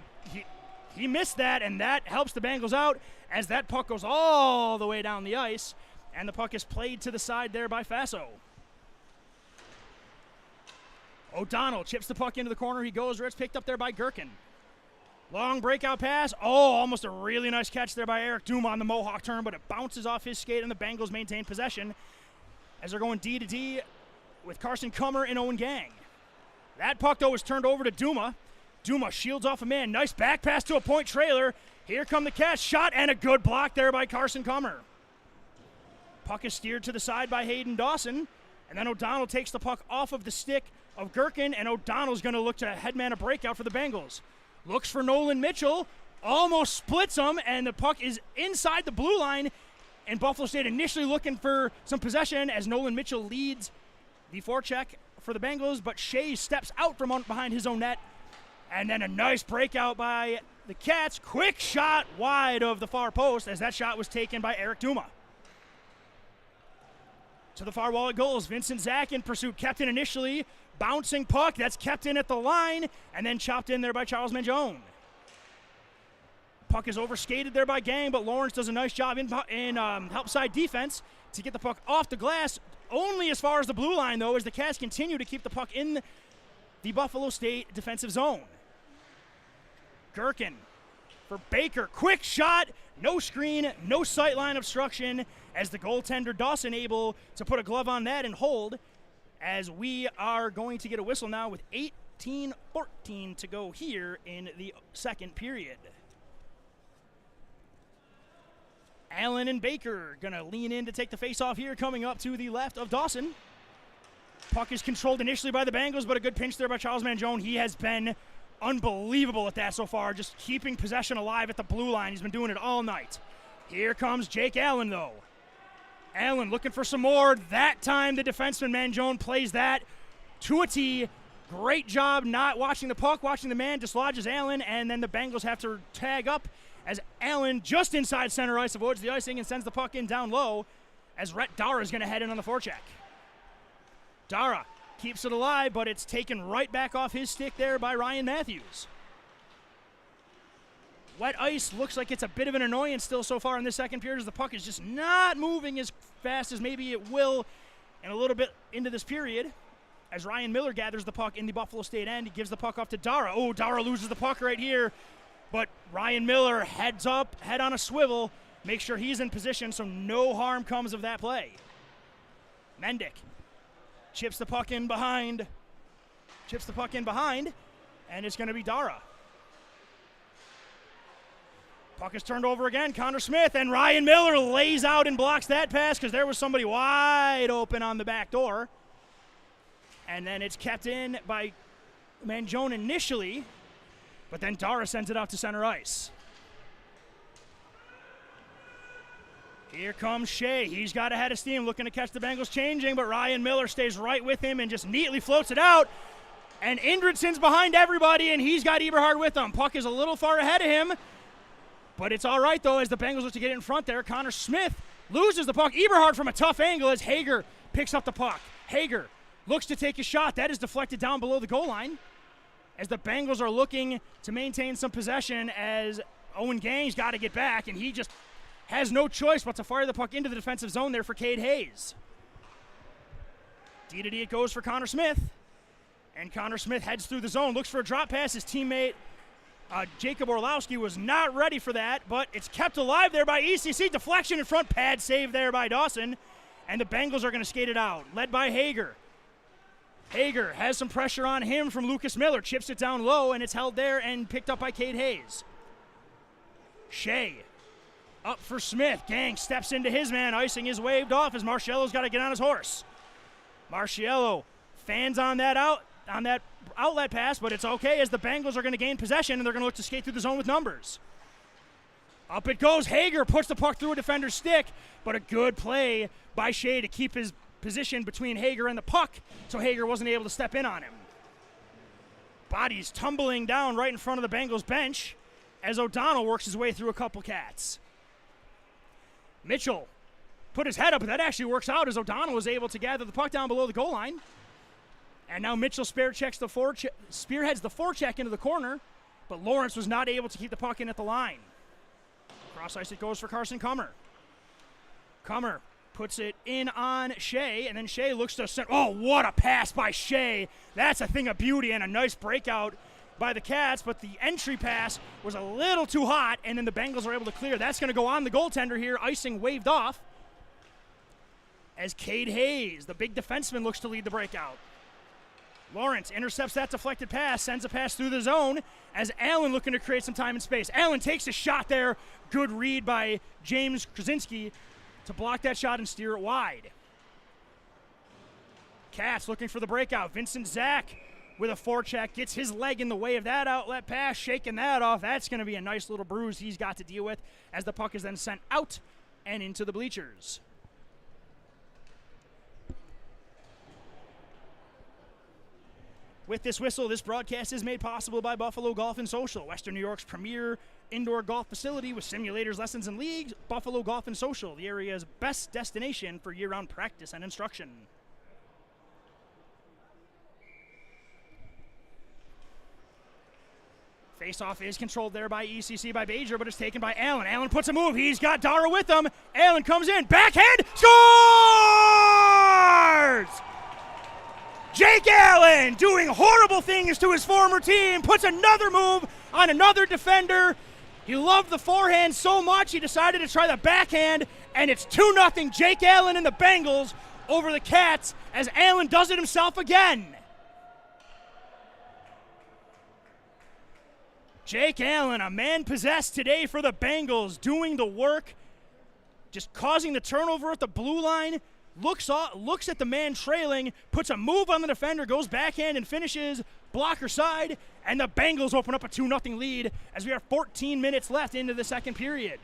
he missed that, and that helps the Bengals out as that puck goes all the way down the ice, and the puck is played to the side there by Faso. O'Donnell chips the puck into the corner. He goes where it's picked up there by Gherkin. Long breakout pass. Almost a really nice catch there by Eric Duma on the Mohawk turn, but it bounces off his skate, and the Bengals maintain possession as they're going D to D with Carson Kummer and Owen Gang. That puck, though, is turned over to Duma. Duma shields off a man. Nice back pass to a point trailer. Here come the Cats. Shot and a good block there by Carson Kummer. Puck is steered to the side by Hayden Dawson, and then O'Donnell takes the puck off of the stick of Gherkin, and O'Donnell's going to look to headman a breakout for the Bengals. Looks for Nolan Mitchell. almost splits them, and the puck is inside the blue line. And Buffalo State initially looking for some possession as Nolan Mitchell leads the forecheck for the Bengals, but Shea steps out from behind his own net. And then a nice breakout by the Cats. Quick shot wide of the far post as that shot was taken by Eric Duma. To the far wall it goes. Vincent Zach in pursuit. Kept in initially. Bouncing puck. That's kept in at the line. And then chopped in there by Charles Mangione. Puck is overskated there by Gang, but Lawrence does a nice job in help side defense to get the puck off the glass. Only as far as the blue line, though, as the Cats continue to keep the puck in the Buffalo State defensive zone. Gherkin for Baker. Quick shot. No screen. No sightline obstruction as the goaltender Dawson able to put a glove on that and hold, as we are going to get a whistle now with 18-14 to go here in the second period. Allen and Baker going to lean in to take the face-off here, coming up to the left of Dawson. Puck is controlled initially by the Bengals, but a good pinch there by Charles Mangione. He has been unbelievable at that so far, just keeping possession alive at the blue line. He's been doing it all night. Here comes Jake Allen, though. Allen looking for some more. That time the defenseman Mangione plays that to a T. Great job not watching the puck, watching the man, dislodges Allen, and then the Bengals have to tag up as Allen, just inside center ice, avoids the icing and sends the puck in down low as Rhett Dara is going to head in on the forecheck. Dara keeps it alive, but it's taken right back off his stick there by Ryan Matthews. Wet ice looks like it's a bit of an annoyance still so far in this second period as the puck is just not moving as fast as maybe it will in a little bit into this period. As Ryan Miller gathers the puck in the Buffalo State end, he gives the puck off to Dara. Oh, Dara loses the puck right here. But Ryan Miller heads up, head on a swivel, make sure he's in position so no harm comes of that play. Mendick chips the puck in behind, and it's going to be Dara. Puck is turned over again, Connor Smith, and Ryan Miller lays out and blocks that pass because there was somebody wide open on the back door. And then it's kept in by Mangione initially, but then Dara sends it out to center ice. Here comes Shea. He's got a head of steam, looking to catch the Bengals changing, but Ryan Miller stays right with him and just neatly floats it out. And Indridson's behind everybody, and he's got Eberhard with him. Puck is a little far ahead of him, but it's all right, though, as the Bengals look to get it in front there. Connor Smith loses the puck. Eberhard from a tough angle as Hager picks up the puck. Hager looks to take a shot. That is deflected down below the goal line, as the Bengals are looking to maintain some possession as Owen Gang's got to get back, and he just has no choice but to fire the puck into the defensive zone there for Cade Hayes. D-to-D it goes for Connor Smith, and Connor Smith heads through the zone, looks for a drop pass. His teammate Jacob Orlowski was not ready for that, but it's kept alive there by ECC. Deflection in front, pad save there by Dawson, and the Bengals are going to skate it out, led by Hager. Hager has some pressure on him from Lucas Miller, chips it down low, and it's held there and picked up by Cade Hayes. Shea up for Smith. Gang steps into his man. Icing is waved off as Marciello's got to get on his horse. Marciello fans on that outlet pass, but it's okay as the Bengals are going to gain possession and they're going to look to skate through the zone with numbers. Up it goes. Hager puts the puck through a defender's stick, but a good play by Shea to keep his position between Hager and the puck, so Hager wasn't able to step in on him. Bodies tumbling down right in front of the Bengals bench as O'Donnell works his way through a couple Cats. Mitchell put his head up, but that actually works out as O'Donnell was able to gather the puck down below the goal line. And now Mitchell spearheads the forecheck into the corner, but Lawrence was not able to keep the puck in at the line. Cross ice it goes for Carson Kummer. Kummer puts it in on Shea, and then Shea looks to send. Oh, what a pass by Shea. That's a thing of beauty and a nice breakout by the Cats, but the entry pass was a little too hot, and then the Bengals are able to clear. That's going to go on the goaltender here. Icing waved off as Cade Hayes, the big defenseman, looks to lead the breakout. Lawrence intercepts that deflected pass, sends a pass through the zone as Allen looking to create some time and space. Allen takes a shot there. Good read by James Krasinski to block that shot and steer it wide. Cats looking for the breakout. Vincent Zach with a forecheck, gets his leg in the way of that outlet pass, shaking that off. That's going to be a nice little bruise he's got to deal with as the puck is then sent out and into the bleachers. With this whistle, this broadcast is made possible by Buffalo Golf and Social, Western New York's premier indoor golf facility with simulators, lessons, and leagues. Buffalo Golf and Social, the area's best destination for year-round practice and instruction. Face-off is controlled there by ECC by Bajer, but it's taken by Allen. Allen puts a move. He's got Dara with him. Allen comes in. Backhand. Scores! Jake Allen doing horrible things to his former team. Puts another move on another defender. He loved the forehand so much he decided to try the backhand, and it's 2-0 Jake Allen and the Bengals over the Cats as Allen does it himself again. Jake Allen, a man possessed today for the Bengals, doing the work, just causing the turnover at the blue line, looks at the man trailing, puts a move on the defender, goes backhand and finishes blocker side, and the Bengals open up a 2-0 lead as we have 14 minutes left into the second period.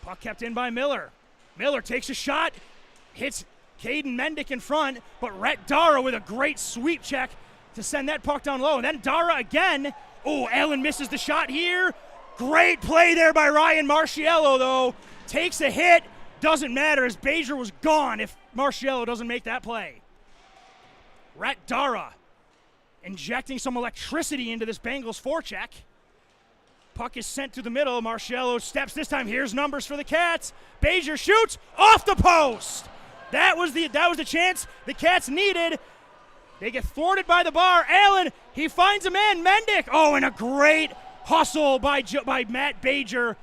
Puck kept in by Miller. Miller takes a shot, hits Caden Mendick in front, but Rhett Dara with a great sweep check to send that puck down low. And then Dara again. Oh, Allen misses the shot here. Great play there by Ryan Marciello, though. Takes a hit. Doesn't matter as Bajer was gone if Marciello doesn't make that play. Rhett Dara injecting some electricity into this Bengals forecheck. Puck is sent to the middle. Marciello steps this time. Here's numbers for the Cats. Bajer shoots off the post. That was the chance the Cats needed. They get thwarted by the bar. Allen, he finds a man, Mendick. Oh, and a great hustle by Matt Bajer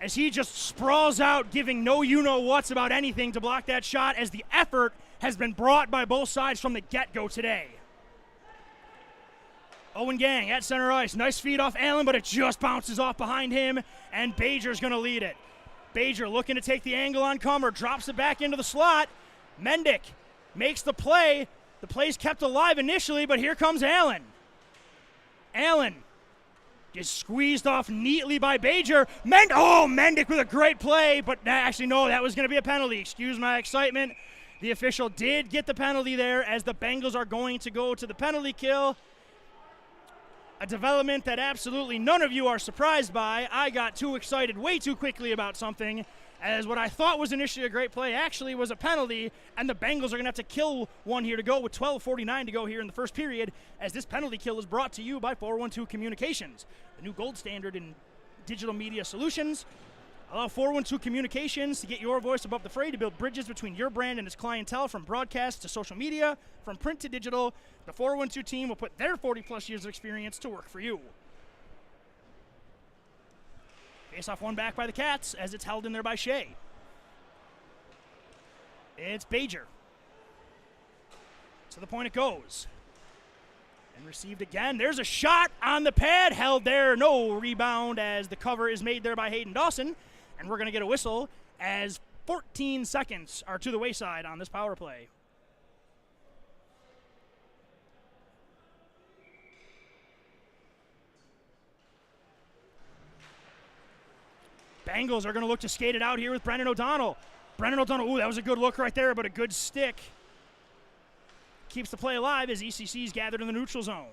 as he just sprawls out, giving no you-know-whats about anything to block that shot as the effort has been brought by both sides from the get-go today. Owen Gang at center ice. Nice feed off Allen, but it just bounces off behind him, and Bajer's going to lead it. Bajer looking to take the angle on Comer, drops it back into the slot. Mendick makes the play. The play's kept alive initially, but here comes Allen. Allen is squeezed off neatly by Bajer. Mendick with a great play, but actually, no, that was going to be a penalty. Excuse my excitement. The official did get the penalty there as the Bengals are going to go to the penalty kill. A development that absolutely none of you are surprised by. I got too excited way too quickly about something, as what I thought was initially a great play actually was a penalty, and the Bengals are going to have to kill one here to go with 12:49 to go here in the first period, as this penalty kill is brought to you by 412 Communications, the new gold standard in digital media solutions. Allow 412 Communications to get your voice above the fray to build bridges between your brand and its clientele, from broadcast to social media, from print to digital. The 412 team will put their 40-plus years of experience to work for you. Face-off one back by the Cats as it's held in there by Shea. It's Bajer. To the point it goes. And received again. There's a shot on the pad, held there. No rebound as the cover is made there by Hayden Dawson. And we're going to get a whistle as 14 seconds are to the wayside on this power play. Bengals are going to look to skate it out here with Brennan O'Donnell. Brennan O'Donnell, ooh, that was a good look right there, but a good stick. Keeps the play alive as ECC's gathered in the neutral zone.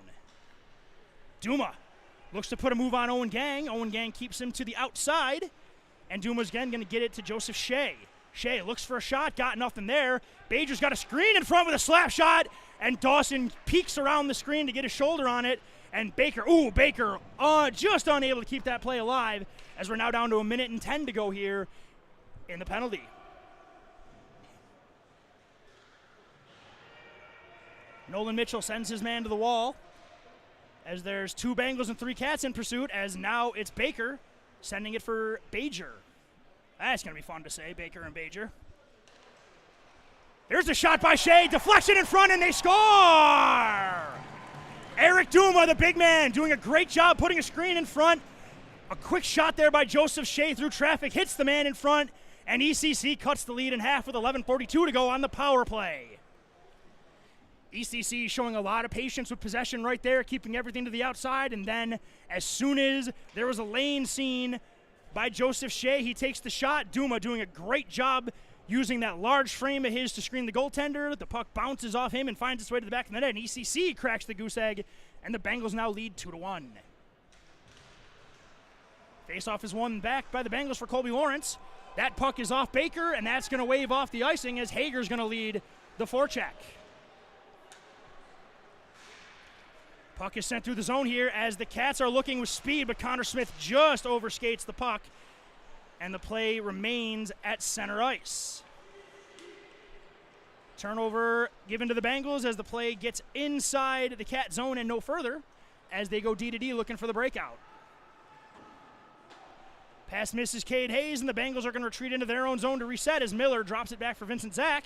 Duma looks to put a move on Owen Gang. Owen Gang keeps him to the outside. And Duma's again going to get it to Joseph Shea. Shea looks for a shot, got nothing there. Bajer's got a screen in front with a slap shot, and Dawson peeks around the screen to get his shoulder on it. And Baker just unable to keep that play alive as we're now down to 1:10 to go here in the penalty. Nolan Mitchell sends his man to the wall as there's 2 Bengals and 3 Cats in pursuit, as now it's Baker sending it for Bajer. That's going to be fun to say, Baker and Bajer. There's a shot by Shea, deflection in front, and they score! Eric Duma, the big man, doing a great job putting a screen in front. A quick shot there by Joseph Shea through traffic, hits the man in front, and ECC cuts the lead in half with 11:42 to go on the power play. ECC showing a lot of patience with possession right there, keeping everything to the outside, and then as soon as there was a lane seen by Joseph Shea, he takes the shot. Duma doing a great job using that large frame of his to screen the goaltender. The puck bounces off him and finds its way to the back of the net, and ECC cracks the goose egg, and the Bengals now lead 2-1. Face-off is won back by the Bengals for Colby Lawrence. That puck is off Baker, and that's going to wave off the icing as Hager's going to lead the forecheck. Puck is sent through the zone here as the Cats are looking with speed, but Connor Smith just overskates the puck, and the play remains at center ice. Turnover given to the Bengals as the play gets inside the Cat zone and no further as they go D-to-D looking for the breakout. Pass misses Cade Hayes, and the Bengals are going to retreat into their own zone to reset as Miller drops it back for Vincent Zach.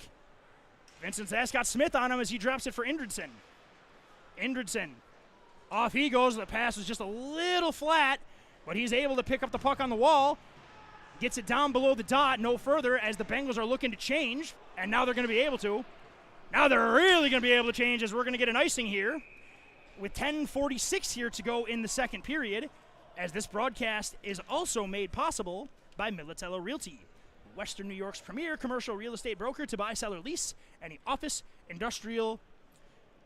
Vincent Zach's got Smith on him as he drops it for Indridson. Indridson, off he goes. The pass was just a little flat, but he's able to pick up the puck on the wall. Gets it down below the dot, no further, as the Bengals are looking to change, and now they're going to be able to. Now they're really going to be able to change as we're going to get an icing here with 10:46 here to go in the second period, as this broadcast is also made possible by Militello Realty, Western New York's premier commercial real estate broker to buy, sell, or lease any office, industrial,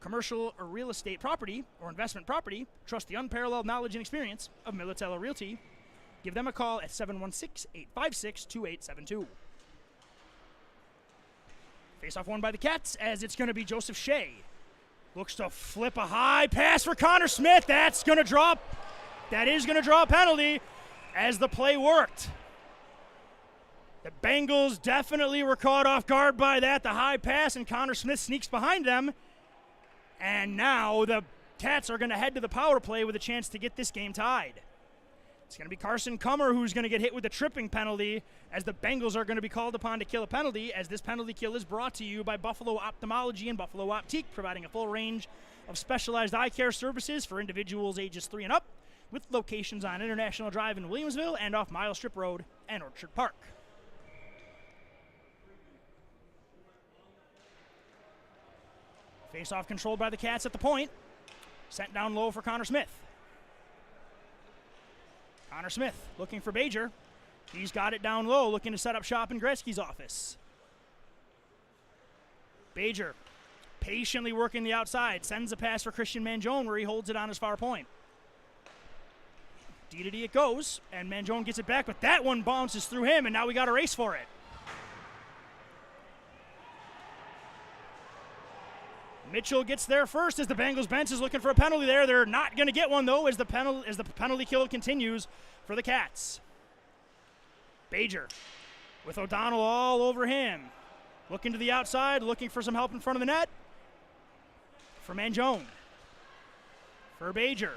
commercial, or real estate property or investment property. Trust the unparalleled knowledge and experience of Militello Realty. Give them a call at 716-856-2872. Face-off won by the Cats as it's going to be Joseph Shea. Looks to flip a high pass for Connor Smith. That is going to draw a penalty as the play worked. The Bengals definitely were caught off guard by that. The high pass, and Connor Smith sneaks behind them. And now the Cats are going to head to the power play with a chance to get this game tied. It's going to be Carson Kummer who's going to get hit with a tripping penalty as the Bengals are going to be called upon to kill a penalty, as this penalty kill is brought to you by Buffalo Ophthalmology and Buffalo Optique, providing a full range of specialized eye care services for individuals ages 3 and up, with locations on International Drive in Williamsville and off Mile Strip Road and Orchard Park. Face-off controlled by the Cats at the point. Sent down low for Connor Smith. Connor Smith looking for Bajer. He's got it down low, looking to set up shop in Gretzky's office. Bajer patiently working the outside, sends a pass for Christian Mangione where he holds it on his far point. D-to-D it goes, and Mangione gets it back, but that one bounces through him, and now we got a race for it. Mitchell gets there first as the Bengals bench is looking for a penalty there. They're not going to get one, though, as the penalty kill continues for the Cats. Bajer with O'Donnell all over him. Looking to the outside, looking for some help in front of the net. For Mangione. For Bajer.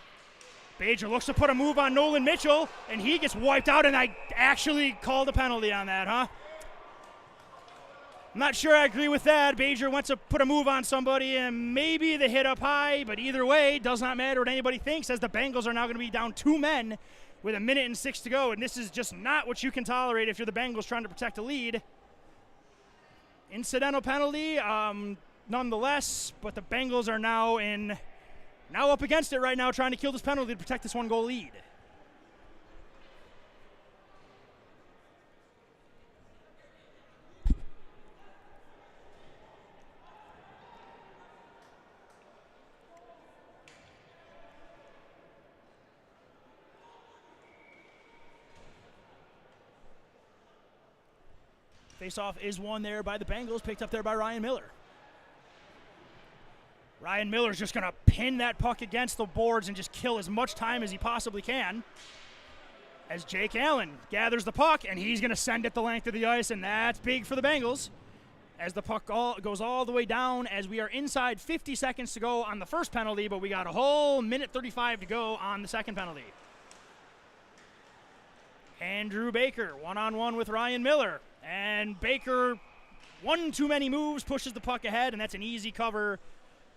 Bajer looks to put a move on Nolan Mitchell, and he gets wiped out, and I actually called a penalty on that, huh? I'm not sure I agree with that. Bajer went to put a move on somebody, and maybe they hit up high, but either way, does not matter what anybody thinks, as the Bengals are now going to be down 2 men with 1:06 to go, and this is just not what you can tolerate if you're the Bengals trying to protect a lead. Incidental penalty, nonetheless, but the Bengals are now up against it right now, trying to kill this penalty to protect this 1-goal lead. Face-off is won there by the Bengals, picked up there by Ryan Miller. Ryan Miller's just going to pin that puck against the boards and just kill as much time as he possibly can. As Jake Allen gathers the puck, and he's going to send it the length of the ice, and that's big for the Bengals. As the puck goes all the way down, as we are inside 50 seconds to go on the first penalty, but we got a whole 1:35 to go on the second penalty. Andrew Baker, one-on-one with Ryan Miller. And Baker, one too many moves, pushes the puck ahead, and that's an easy cover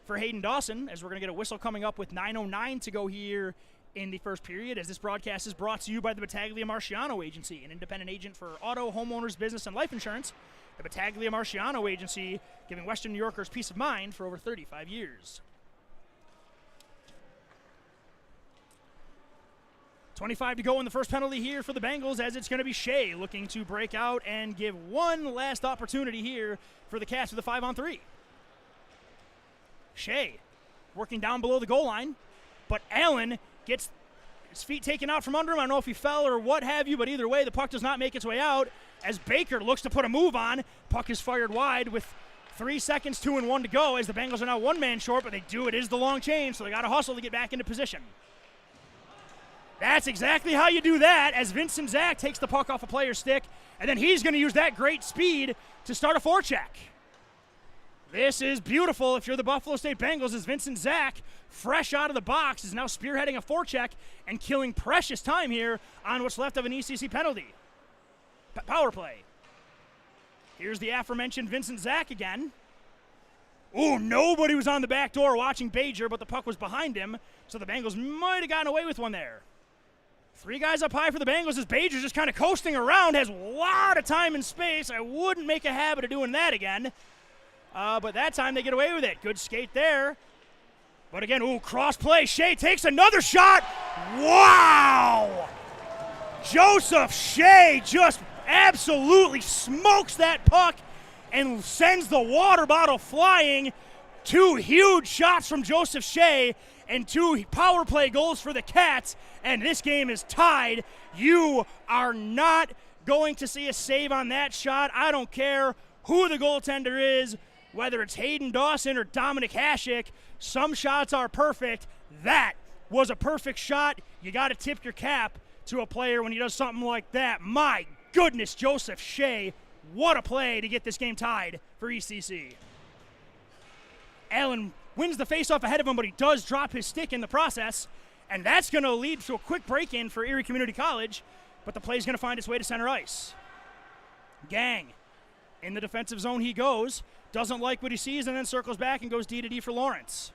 for Hayden Dawson, as we're going to get a whistle coming up with 9:09 to go here in the first period, as this broadcast is brought to you by the Battaglia Marciano Agency, an independent agent for auto, homeowners, business, and life insurance. the Battaglia Marciano Agency, giving Western New Yorkers peace of mind for over 35 years. 25 to go in the first penalty here for the Bengals, as it's going to be Shea looking to break out and give one last opportunity here for the Cats with a 5-on-3. Shea working down below the goal line, but Allen gets his feet taken out from under him. I don't know if he fell or what have you, but either way, the puck does not make its way out as Baker looks to put a move on. Puck is fired wide with 3 seconds, 2 and 1 to go, as the Bengals are now one man short, but they do. It is the long change, so they got to hustle to get back into position. That's exactly how you do that, as Vincent Zach takes the puck off a player's stick, and then he's going to use that great speed to start a forecheck. This is beautiful if you're the Buffalo State Bengals, as Vincent Zach, fresh out of the box, is now spearheading a forecheck and killing precious time here on what's left of an ECC penalty. Power play. Here's the aforementioned Vincent Zach again. Ooh, nobody was on the back door watching Bajer, but the puck was behind him, so the Bengals might have gotten away with one there. 3 guys up high for the Bengals as Bajer's just kind of coasting around, has a lot of time and space. I wouldn't make a habit of doing that again. But that time they get away with it. Good skate there. But again, ooh, cross play. Shea takes another shot. Wow! Joseph Shea just absolutely smokes that puck and sends the water bottle flying. 2 huge shots from Joseph Shea and 2 power play goals for the Cats, and this game is tied. You are not going to see a save on that shot. I don't care who the goaltender is, whether it's Hayden Dawson or Dominic Hasek. Some shots are perfect. That was a perfect shot. You got to tip your cap to a player when he does something like that. My goodness, Joseph Shea, what a play to get this game tied for ECC. Allen wins the faceoff ahead of him, but he does drop his stick in the process, and that's going to lead to a quick break-in for Erie Community College, but the play's going to find its way to center ice. Gang, in the defensive zone he goes, doesn't like what he sees, and then circles back and goes D-to-D for Lawrence.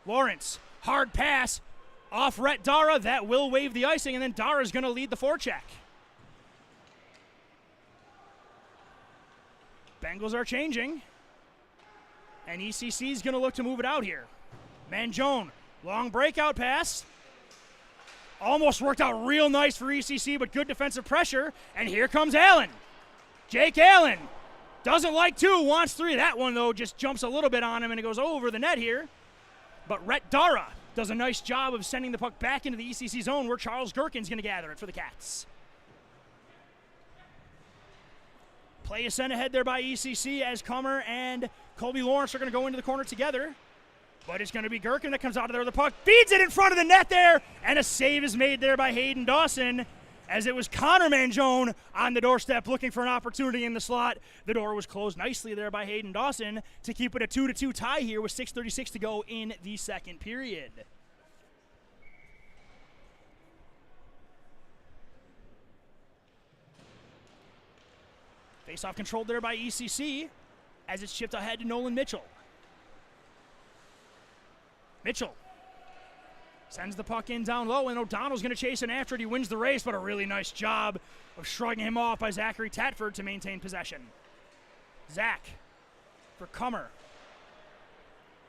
Lawrence, hard pass off Rhett Dara. That will waive the icing, and then Dara's going to lead the forecheck. Bengals are changing, and ECC is going to look to move it out here. Manjone, long breakout pass. Almost worked out real nice for ECC, but good defensive pressure, and here comes Allen. Jake Allen doesn't like 2, wants 3. That one, though, just jumps a little bit on him, and it goes over the net here. But Rhett Dara does a nice job of sending the puck back into the ECC zone, where Charles Gherkin's going to gather it for the Cats. Play is sent ahead there by ECC as Comer and Colby Lawrence are going to go into the corner together. But it's going to be Gherkin that comes out of there with the puck, feeds it in front of the net there, and a save is made there by Hayden Dawson, as it was Connor Manjone on the doorstep looking for an opportunity in the slot. The door was closed nicely there by Hayden Dawson to keep it a 2-2 tie here with 6:36 to go in the second period. Face-off controlled there by ECC as it's chipped ahead to Nolan Mitchell. Mitchell sends the puck in down low, and O'Donnell's going to chase in after it. He wins the race, but a really nice job of shrugging him off by Zachary Tatford to maintain possession. Zach for Comer.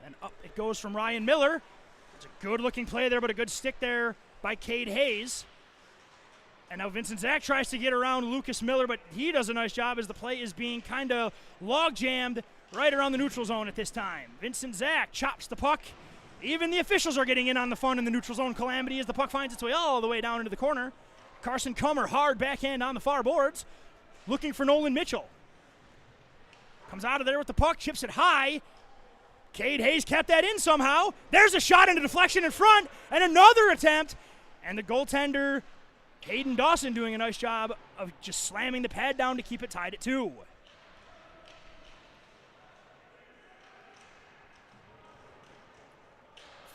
And up it goes from Ryan Miller. It's a good-looking play there, but a good stick there by Cade Hayes. And now Vincent Zach tries to get around Lucas Miller, but he does a nice job as the play is being kind of log-jammed right around the neutral zone at this time. Vincent Zach chops the puck. Even the officials are getting in on the fun in the neutral zone calamity as the puck finds its way all the way down into the corner. Carson Comer, hard backhand on the far boards, looking for Nolan Mitchell. Comes out of there with the puck, chips it high. Cade Hayes kept that in somehow. There's a shot into deflection in front, and another attempt. And the goaltender, Hayden Dawson, doing a nice job of just slamming the pad down to keep it tied at 2.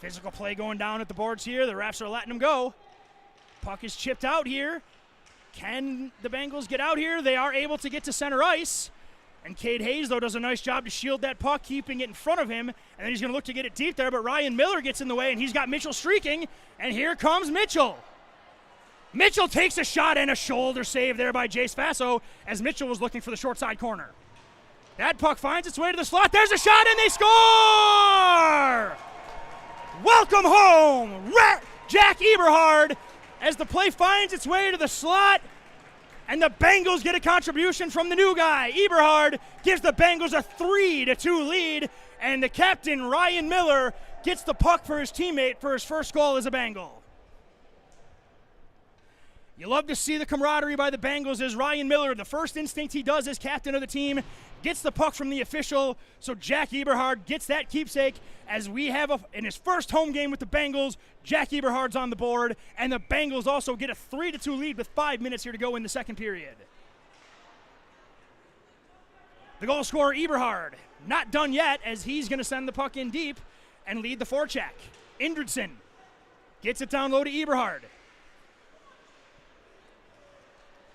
Physical play going down at the boards here. The refs are letting them go. Puck is chipped out here. Can the Bengals get out here? They are able to get to center ice. And Cade Hayes, though, does a nice job to shield that puck, keeping it in front of him. And then he's going to look to get it deep there, but Ryan Miller gets in the way, and he's got Mitchell streaking. And here comes Mitchell. Mitchell takes a shot and a shoulder save there by Jace Faso as Mitchell was looking for the short side corner. That puck finds its way to the slot. There's a shot and they score! Welcome home, Jack Eberhard, as the play finds its way to the slot. And the Bengals get a contribution from the new guy. Eberhard gives the Bengals a 3-2 lead, and the captain, Ryan Miller, gets the puck for his teammate for his first goal as a Bengal. You love to see the camaraderie by the Bengals as Ryan Miller, the first instinct he does as captain of the team, gets the puck from the official, so Jack Eberhard gets that keepsake as we have in his first home game with the Bengals, Jack Eberhard's on the board, and the Bengals also get a 3-2 lead with 5 minutes here to go in the second period. The goal scorer, Eberhard, not done yet as he's going to send the puck in deep and lead the forecheck. Indridson gets it down low to Eberhard.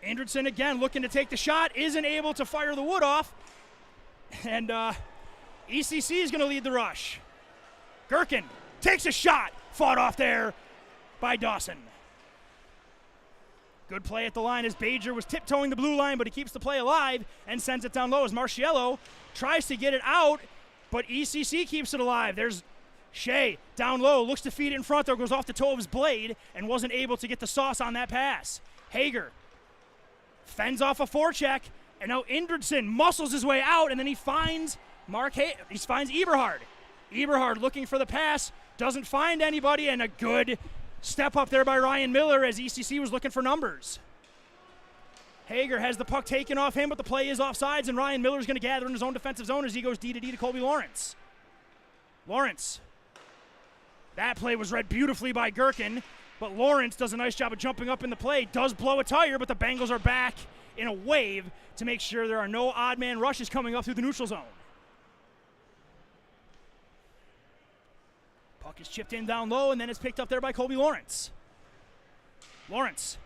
Indridson again looking to take the shot, isn't able to fire the wood off, and ECC is going to lead the rush. Gherkin takes a shot, fought off there by Dawson. Good play at the line as Bajer was tiptoeing the blue line, but he keeps the play alive and sends it down low as Marciello tries to get it out, but ECC keeps it alive. There's Shea down low, looks to feed it in front, though goes off the toe of his blade and wasn't able to get the sauce on that pass. Hager fends off a forecheck, and now Indridson muscles his way out, and then he finds Eberhard. Eberhard looking for the pass, doesn't find anybody, and a good step up there by Ryan Miller as ECC was looking for numbers. Hager has the puck taken off him, but the play is offsides, and Ryan Miller's going to gather in his own defensive zone as he goes D to Colby Lawrence. Lawrence. That play was read beautifully by Gherkin, but Lawrence does a nice job of jumping up in the play, does blow a tire, but the Bengals are back in a wave to make sure there are no odd man rushes coming up through the neutral zone. Puck is chipped in down low, and then it's picked up there by Colby Lawrence. Lawrence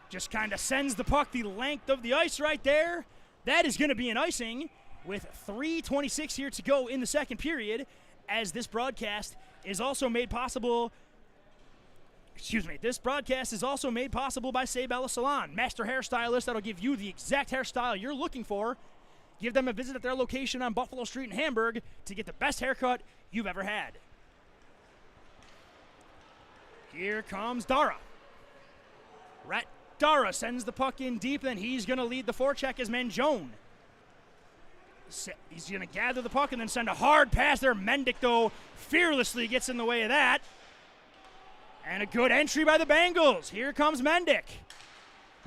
just kind of sends the puck the length of the ice right there. That is going to be an icing with 3:26 here to go in the second period, as this broadcast is also made possible. This broadcast is also made possible by Sabella Salon, master hairstylist that'll give you the exact hairstyle you're looking for. Give them a visit at their location on Buffalo Street in Hamburg to get the best haircut you've ever had. Here comes Dara. Dara sends the puck in deep, then he's going to lead the forecheck as Manjone. He's going to gather the puck and then send a hard pass there. Mendick, though, fearlessly gets in the way of that. And a good entry by the Bengals. Here comes Mendick.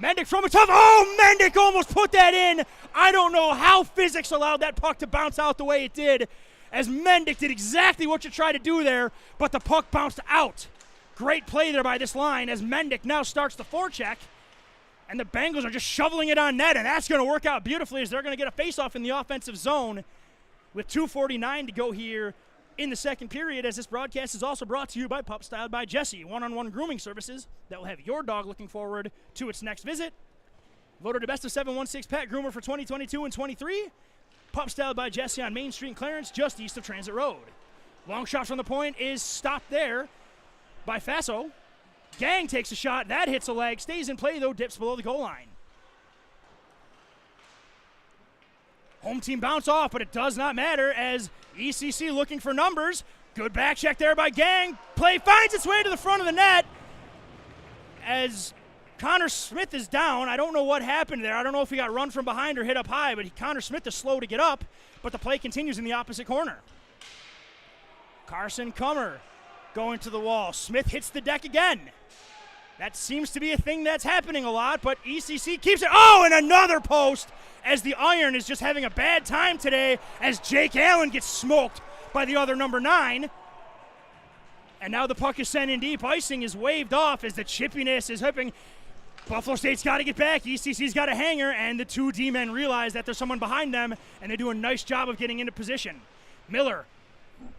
Mendick from a tough. Oh, Mendick almost put that in. I don't know how physics allowed that puck to bounce out the way it did, as Mendick did exactly what you try to do there, but the puck bounced out. Great play there by this line as Mendick now starts the forecheck, and the Bengals are just shoveling it on net, and that's going to work out beautifully as they're going to get a faceoff in the offensive zone with 2:49 to go here in the second period, as this broadcast is also brought to you by Pup Styled by Jesse, one-on-one grooming services that will have your dog looking forward to its next visit. Voted the best of 716 pet groomer for 2022 and 23. Pup Styled by Jesse on Main Street in Clarence, just east of Transit Road. Long shot from the point is stopped there by Faso. Gang takes a shot. That hits a leg. Stays in play, though. Dips below the goal line. Home team bounce off, but it does not matter as ECC looking for numbers. Good back check there by Gang. Play finds its way to the front of the net as Connor Smith is down. I don't know what happened there. I don't know if he got run from behind or hit up high, but Connor Smith is slow to get up, but the play continues in the opposite corner. Carson Kummer going to the wall. Smith hits the deck again. That seems to be a thing that's happening a lot, but ECC keeps it. Oh, and another post as the Iron is just having a bad time today as Jake Allen gets smoked by the other number 9. And now the puck is sent in deep. Icing is waved off as the chippiness is hipping. Buffalo State's got to get back. ECC's got a hanger, and the two D-men realize that there's someone behind them, and they do a nice job of getting into position. Miller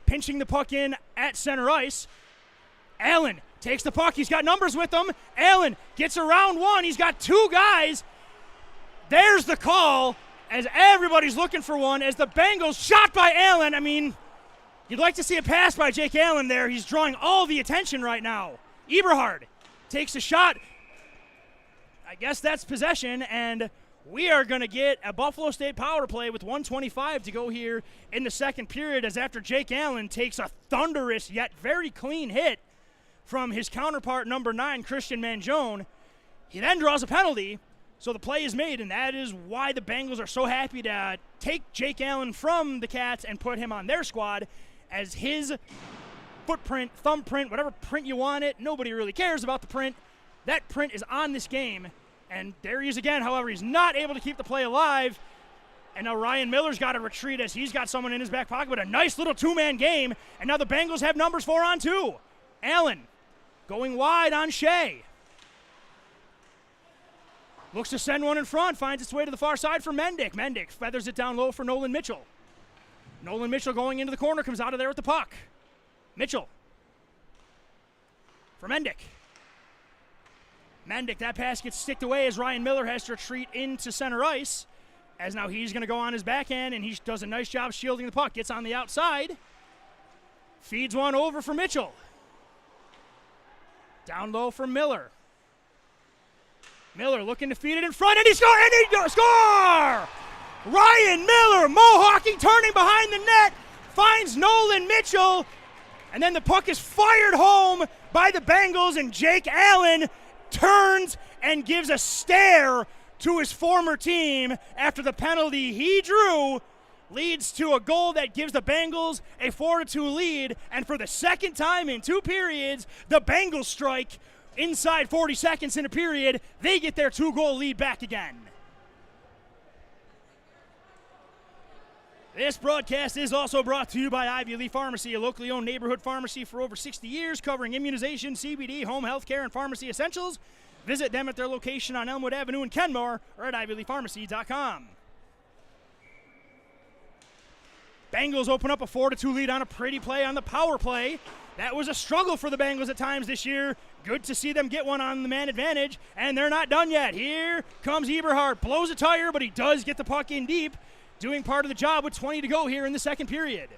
pinching the puck in at center ice. Allen takes the puck. He's got numbers with him. Allen gets around one. He's got two guys. There's the call as everybody's looking for one as the Bengals shot by Allen. I mean, you'd like to see a pass by Jake Allen there. He's drawing all the attention right now. Eberhard takes a shot. I guess that's possession, and we are going to get a Buffalo State power play with 1:25 to go here in the second period, as after Jake Allen takes a thunderous yet very clean hit from his counterpart, number 9, Christian Mangione, he then draws a penalty, so the play is made, and that is why the Bengals are so happy to take Jake Allen from the Cats and put him on their squad, as his footprint, thumbprint, whatever print you want it, nobody really cares about the print. That print is on this game, and there he is again. However, he's not able to keep the play alive, and now Ryan Miller's got to retreat as he's got someone in his back pocket, but a nice little two-man game, and now the Bengals have numbers 4 on 2. Allen going wide on Shea. Looks to send one in front, finds its way to the far side for Mendick. Mendick feathers it down low for Nolan Mitchell. Nolan Mitchell going into the corner, comes out of there with the puck. Mitchell for Mendick. Mendick, that pass gets sticked away as Ryan Miller has to retreat into center ice, as now he's going to go on his backhand, and he does a nice job shielding the puck. Gets on the outside, feeds one over for Mitchell. Down low for Miller. Miller looking to feed it in front, and he score! Ryan Miller, mohawking, turning behind the net, finds Nolan Mitchell, and then the puck is fired home by the Bengals, and Jake Allen turns and gives a stare to his former team after the penalty he drew leads to a goal that gives the Bengals a 4-2 lead, and for the second time in 2 periods, the Bengals strike inside 40 seconds in a period. They get their 2-goal lead back again. This broadcast is also brought to you by Ivy Lee Pharmacy, a locally owned neighborhood pharmacy for over 60 years, covering immunization, CBD, home health care, and pharmacy essentials. Visit them at their location on Elmwood Avenue in Kenmore or at ivyleepharmacy.com. Bengals open up a 4-2 lead on a pretty play on the power play. That was a struggle for the Bengals at times this year. Good to see them get one on the man advantage, and they're not done yet. Here comes Eberhardt, blows a tire, but he does get the puck in deep, doing part of the job with 20 to go here in the second period.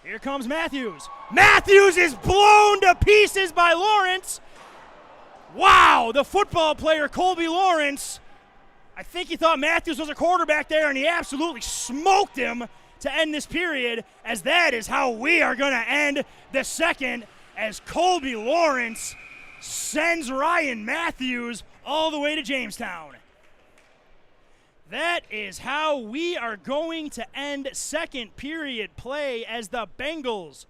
Here comes Matthews. Matthews is blown to pieces by Lawrence. Wow, the football player Colby Lawrence. I think he thought Matthews was a quarterback there, and he absolutely smoked him to end this period, as that is how we are going to end the second, as Colby Lawrence sends Ryan Matthews all the way to Jamestown. That is how we are going to end second period play, as the Bengals,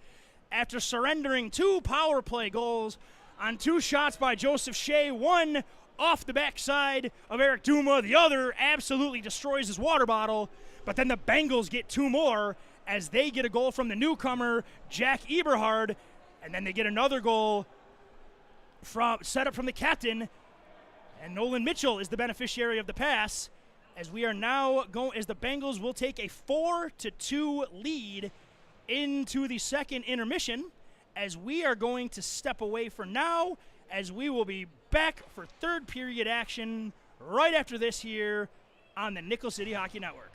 after surrendering 2 power play goals on 2 shots by Joseph Shea, one off the backside of Eric Duma, the other absolutely destroys his water bottle, but then the Bengals get 2 more as they get a goal from the newcomer, Jack Eberhard, and then they get another goal set up from the captain, and Nolan Mitchell is the beneficiary of the pass, as we are now going, as the Bengals will take a 4-2 lead into the second intermission, as we are going to step away for now, as we will be back for third period action right after this here on the Nickel City Hockey Network.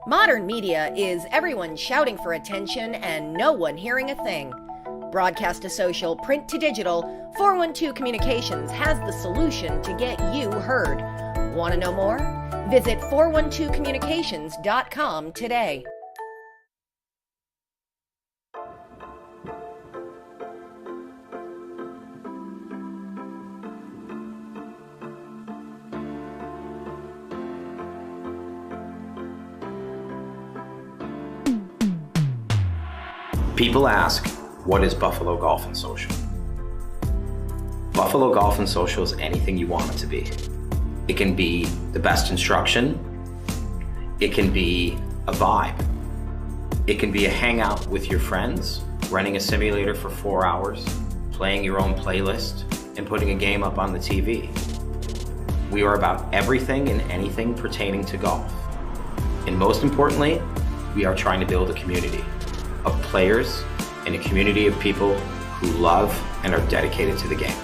Modern media is everyone shouting for attention and no one hearing a thing. Broadcast to social, print to digital, 412 Communications has the solution to get you heard. Want to know more? Visit 412communications.com today. People ask, what is Buffalo Golf and Social? Buffalo Golf and Social is anything you want it to be. It can be the best instruction. It can be a vibe. It can be a hangout with your friends, renting a simulator for 4 hours, playing your own playlist, and putting a game up on the TV. We are about everything and anything pertaining to golf. And most importantly, we are trying to build a community of players and a community of people who love and are dedicated to the game.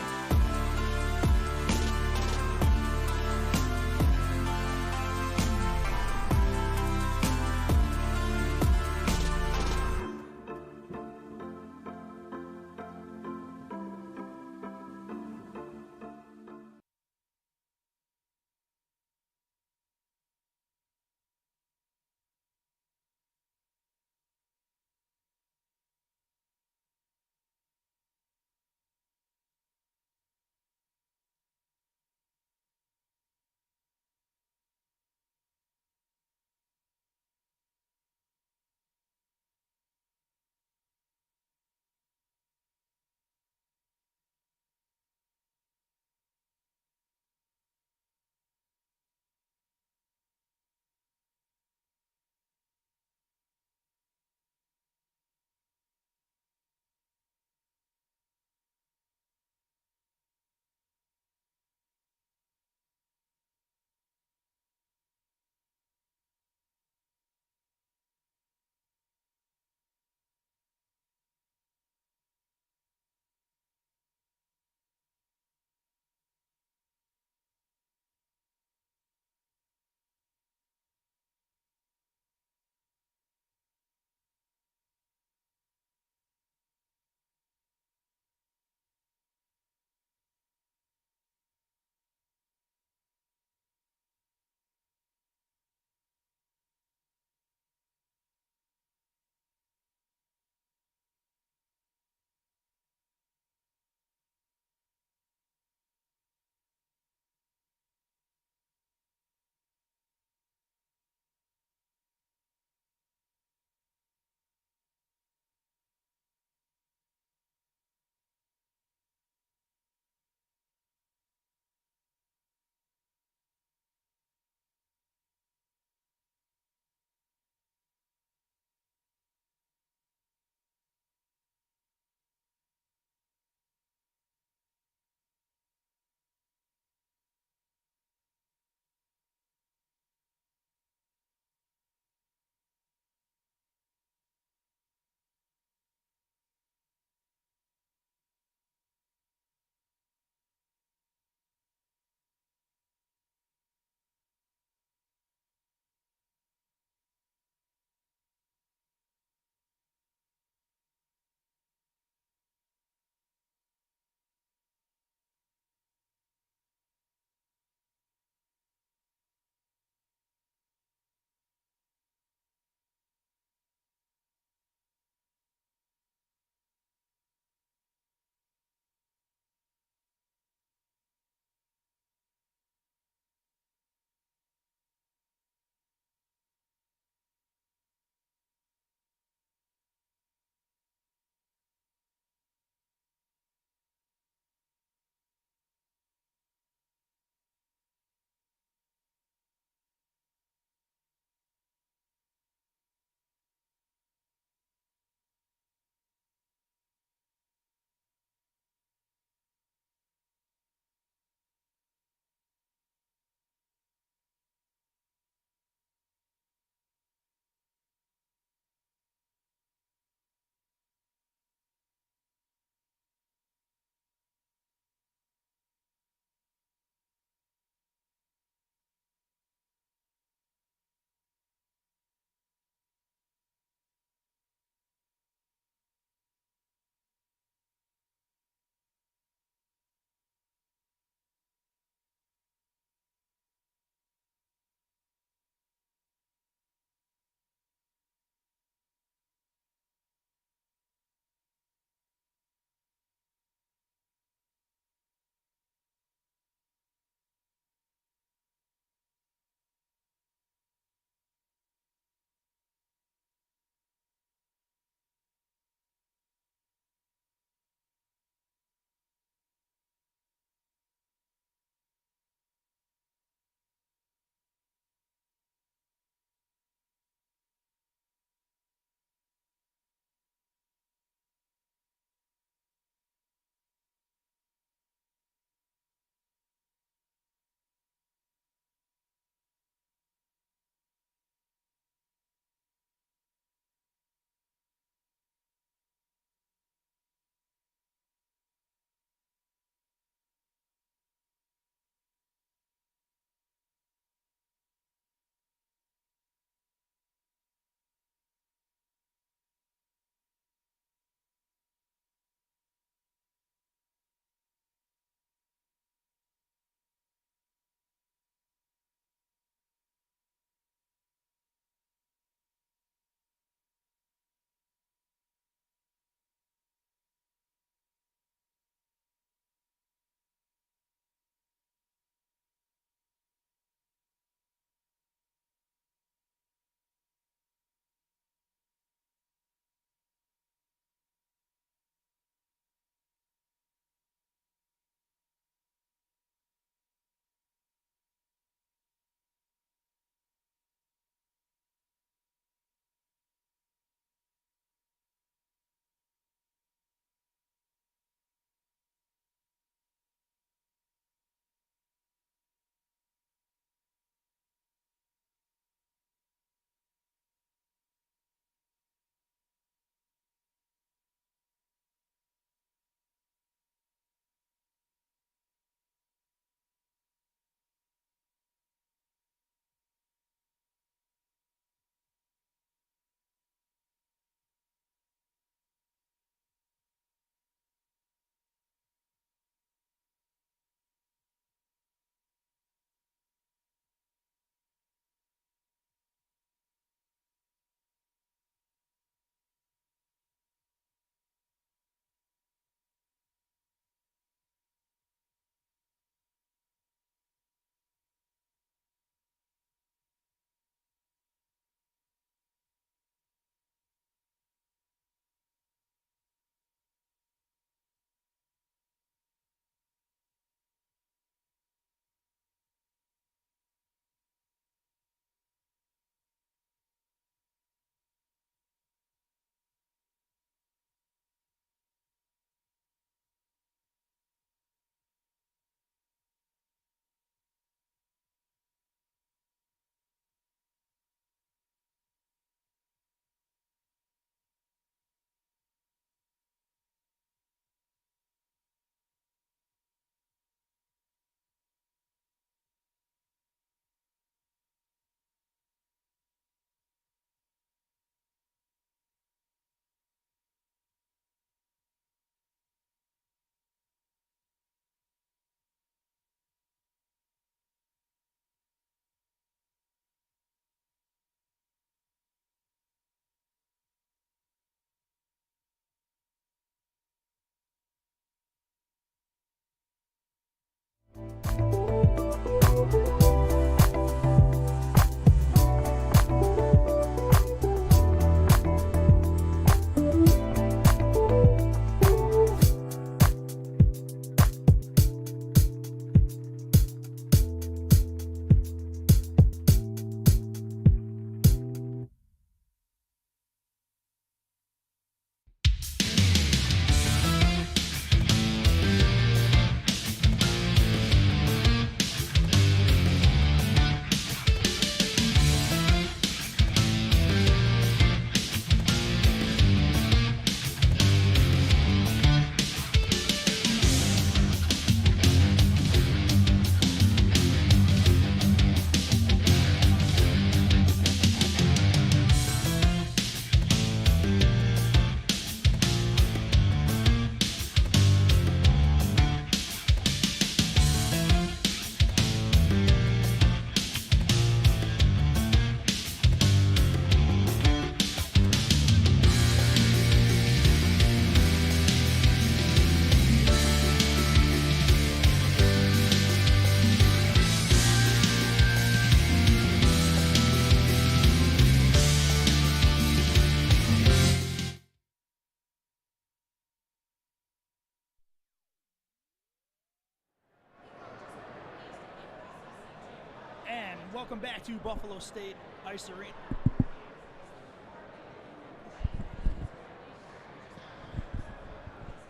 welcome back to Buffalo State Ice Arena.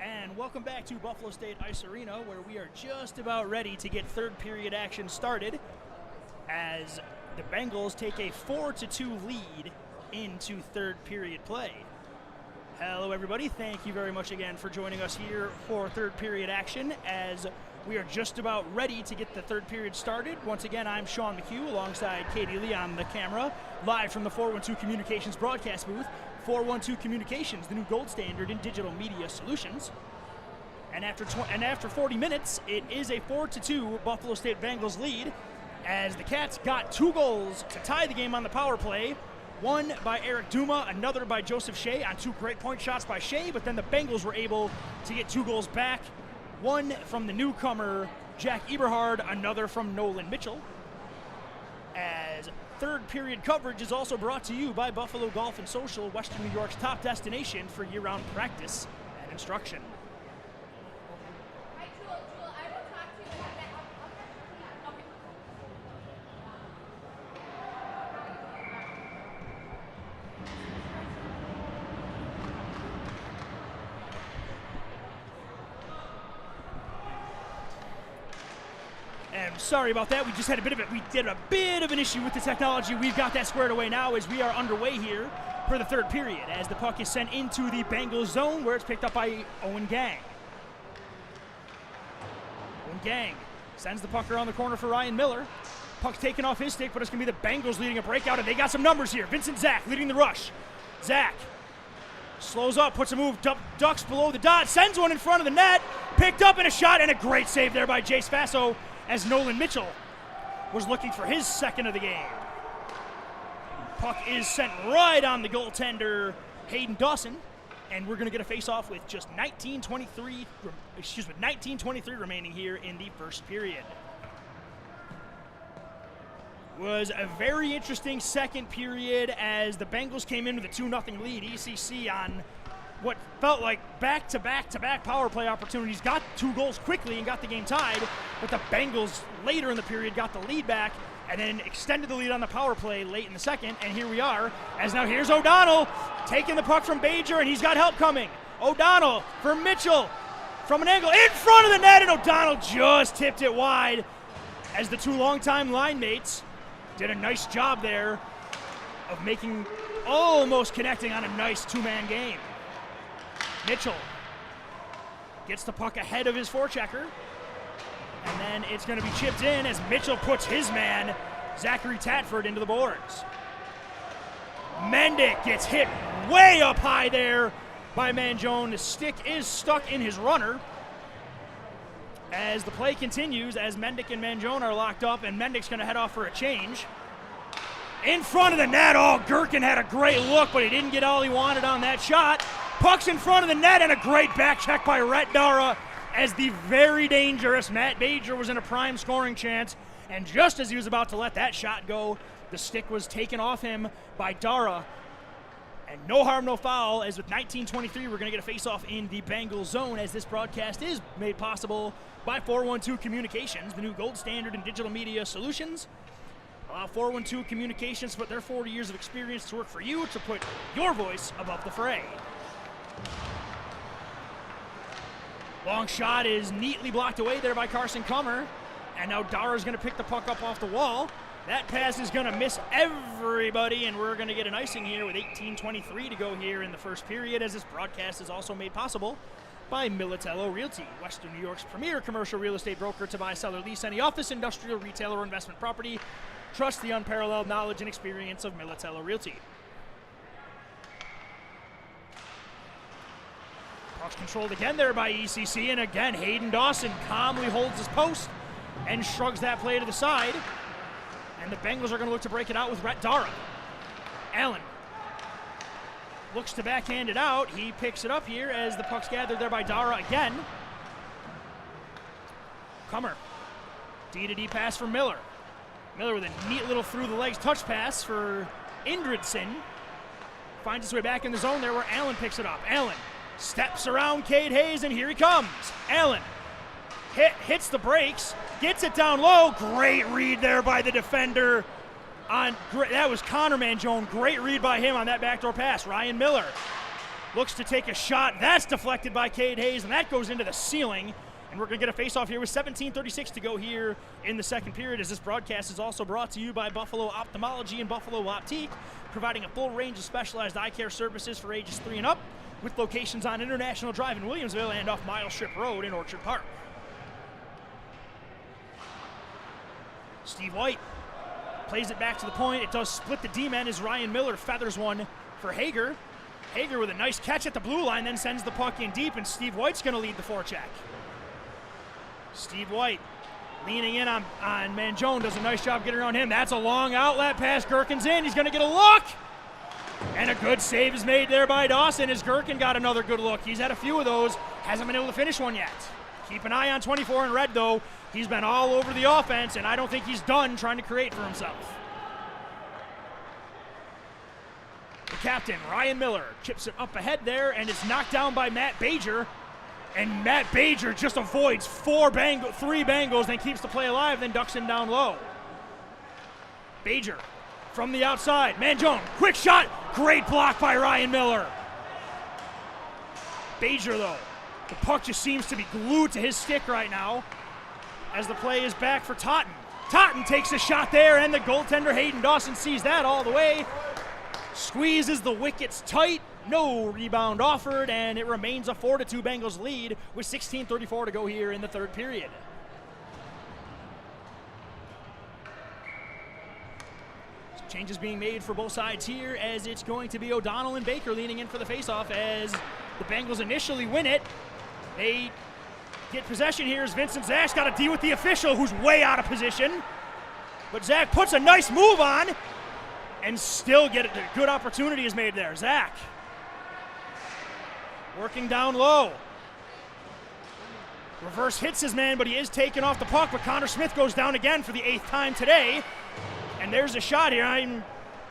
And welcome back to Buffalo State Ice Arena, where we are just about ready to get third period action started as the Bengals take a 4-2 lead into third period play. Hello everybody, thank you very much again for joining us here for third period action as we are just about ready to get the third period started. Once again, I'm Sean McHugh alongside Katie Lee on the camera, live from the 412 Communications broadcast booth. 412 Communications, the new gold standard in digital media solutions. And after 40 minutes, it is a 4-2 Buffalo State Bengals lead as the Cats got 2 goals to tie the game on the power play. One by Eric Duma, another by Joseph Shea on 2 great point shots by Shea, but then the Bengals were able to get 2 goals back. One from the newcomer, Jack Eberhard, another from Nolan Mitchell. As third period coverage is also brought to you by Buffalo Golf and Social, Western New York's top destination for year-round practice and instruction. Sorry about that. We just had a bit of an issue with the technology. We've got that squared away now as we are underway here for the third period as the puck is sent into the Bengals zone where it's picked up by Owen Gang. Owen Gang sends the puck around the corner for Ryan Miller. Puck's taken off his stick, but it's going to be the Bengals leading a breakout, and they got some numbers here. Vincent Zach leading the rush. Zach slows up, puts a move, ducks below the dot, sends one in front of the net, picked up in a shot, and a great save there by Jace Faso as Nolan Mitchell was looking for his second of the game. Puck is sent right on the goaltender, Hayden Dawson, and we're going to get a face-off with just 19:23 remaining here in the first period. Was a very interesting second period as the Bengals came in with a 2-0 lead. ECC on what felt like back-to-back power play opportunities, got 2 goals quickly and got the game tied, but the Bengals later in the period got the lead back and then extended the lead on the power play late in the second, and here we are, as now here's O'Donnell taking the puck from Bajer, and he's got help coming. O'Donnell for Mitchell from an angle in front of the net, and O'Donnell just tipped it wide as the 2 longtime line mates did a nice job there of almost connecting on a nice 2-man game. Mitchell gets the puck ahead of his forechecker, and then it's going to be chipped in as Mitchell puts his man, Zachary Tatford, into the boards. Mendick gets hit way up high there by Manjone. The stick is stuck in his runner as the play continues, as Mendick and Manjone are locked up, and Mendick's going to head off for a change. In front of the net, Gherkin had a great look, but he didn't get all he wanted on that shot. Puck's in front of the net, and a great back check by Rhett Dara as the very dangerous Matt Bajer was in a prime scoring chance. And just as he was about to let that shot go, the stick was taken off him by Dara. And no harm, no foul, as with 19:23, we're going to get a face-off in the Bengals zone as this broadcast is made possible by 412 Communications, the new gold standard in digital media solutions. Allow 412 Communications to put their 40 years of experience to work for you to put your voice above the fray. Long shot is neatly blocked away there by Carson Kummer. And now Dara's going to pick the puck up off the wall. That pass is going to miss everybody, and we're going to get an icing here with 18:23 to go here in the first period, as this broadcast is also made possible by Militello Realty, Western New York's premier commercial real estate broker to buy, sell, or lease any office, industrial, retail, or investment property. Trust the unparalleled knowledge and experience of Militello Realty. Puck's controlled again there by ECC, and again Hayden Dawson calmly holds his post and shrugs that play to the side. And the Bengals are going to look to break it out with Rhett Dara. Allen looks to backhand it out. He picks it up here as the puck's gathered there by Dara again. Kummer, D-to-D pass for Miller. Miller with a neat little through-the-legs touch pass for Indridson. Finds his way back in the zone there where Allen picks it up. Allen steps around Cade Hayes, and here he comes. Allen hits the brakes, gets it down low. Great read there by the defender That was Connor Mangione. Great read by him on that backdoor pass. Ryan Miller looks to take a shot. That's deflected by Cade Hayes, and that goes into the ceiling. And we're going to get a face-off here with 17:36 to go here in the second period, as this broadcast is also brought to you by Buffalo Ophthalmology and Buffalo Optique, providing a full range of specialized eye care services for ages 3 and up, with locations on International Drive in Williamsville and off Mile Strip Road in Orchard Park. Steve White plays it back to the point. It does split the D-men as Ryan Miller feathers one for Hager. Hager with a nice catch at the blue line, then sends the puck in deep, and Steve White's going to lead the forecheck. Steve White leaning in on Mangione, does a nice job getting around him. That's a long outlet pass. Gherkin's in. He's going to get a look. And a good save is made there by Dawson as Gherkin got another good look. He's had a few of those. Hasn't been able to finish one yet. Keep an eye on 24 in red, though. He's been all over the offense, and I don't think he's done trying to create for himself. The captain, Ryan Miller, chips it up ahead there, and it's knocked down by Matt Bajer. And Matt Bajer just avoids three Bengals, then keeps the play alive, then ducks in down low. Bajer from the outside. Mangione, quick shot. Great block by Ryan Miller. Bajer, though, the puck just seems to be glued to his stick right now as the play is back for Totten. Totten takes a shot there, and the goaltender Hayden Dawson sees that all the way. Squeezes the wickets tight. No rebound offered, and it remains a 4-2 Bengals lead with 16:34 to go here in the third period. Changes being made for both sides here, as it's going to be O'Donnell and Baker leaning in for the faceoff as the Bengals initially win it. They get possession here as Vincent Zach's got to deal with the official, who's way out of position. But Zach puts a nice move on, and still get it. A good opportunity is made there. Zach working down low. Reverse hits his man, but he is taken off the puck, but Connor Smith goes down again for the 8th time today. And there's a shot here. I'm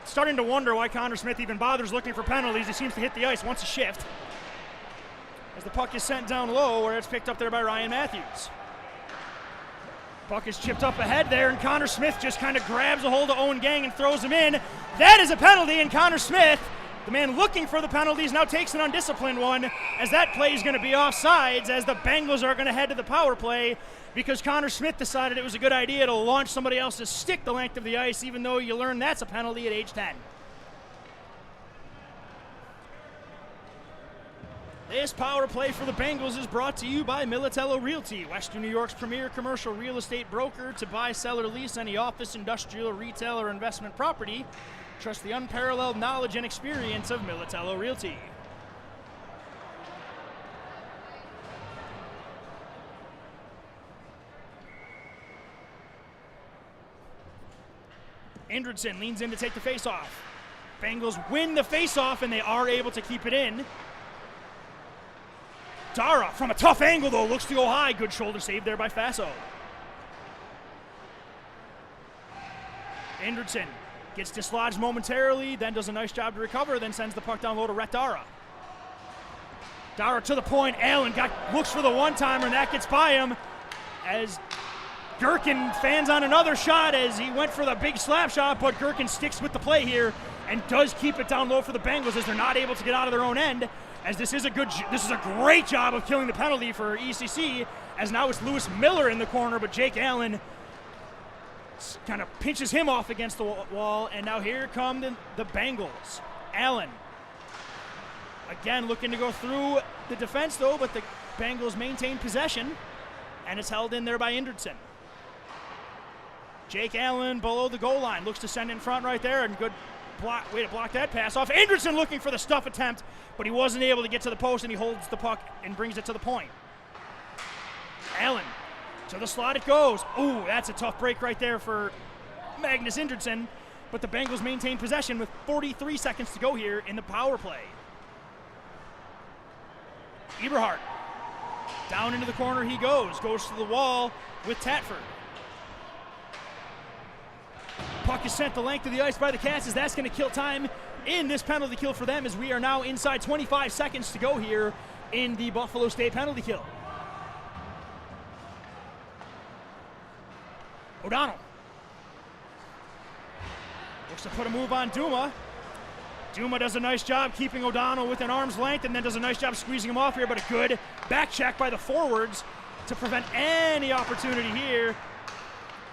starting to wonder why Connor Smith even bothers looking for penalties. He seems to hit the ice once a shift, as the puck is sent down low, where it's picked up there by Ryan Matthews. Puck is chipped up ahead there, and Connor Smith just kind of grabs a hold of Owen Gang and throws him in. That is a penalty, and Connor Smith, the man looking for the penalties, now takes an undisciplined one, as that play is going to be offsides, as the Bengals are going to head to the power play because Connor Smith decided it was a good idea to launch somebody else's stick the length of the ice, even though you learn that's a penalty at age 10. This power play for the Bengals is brought to you by Militello Realty, Western New York's premier commercial real estate broker. To buy, sell, or lease any office, industrial, retail, or investment property, trust the unparalleled knowledge and experience of Militello Realty. Andredson leans in to take the faceoff. Bengals win the faceoff, and they are able to keep it in. Dara, from a tough angle, though, looks to go high. Good shoulder save there by Faso. Andredson gets dislodged momentarily, then does a nice job to recover, then sends the puck down low to Rhett Dara. Dara to the point. Allen looks for the one-timer, and that gets by him as Gherkin fans on another shot as he went for the big slap shot, but Gherkin sticks with the play here and does keep it down low for the Bengals as they're not able to get out of their own end. As this is a great job of killing the penalty for ECC, as now it's Lewis Miller in the corner, but Jake Allen kind of pinches him off against the wall, and now here come the Bengals. Allen, again looking to go through the defense though, but the Bengals maintain possession, and it's held in there by Andredson. Jake Allen below the goal line, looks to send in front right there, and good way to block that pass off. Andredson looking for the stuff attempt, but he wasn't able to get to the post, and he holds the puck and brings it to the point. Allen, to the slot it goes. Ooh, that's a tough break right there for Magnus Andredson, but the Bengals maintain possession with 43 seconds to go here in the power play. Eberhardt, down into the corner he goes to the wall with Tatford. Puck is sent the length of the ice by the Cats, as that's going to kill time in this penalty kill for them, as we are now inside 25 seconds to go here in the Buffalo State penalty kill. O'Donnell Looks to put a move on Duma. Duma does a nice job keeping O'Donnell within arm's length and then does a nice job squeezing him off here, but a good back check by the forwards to prevent any opportunity here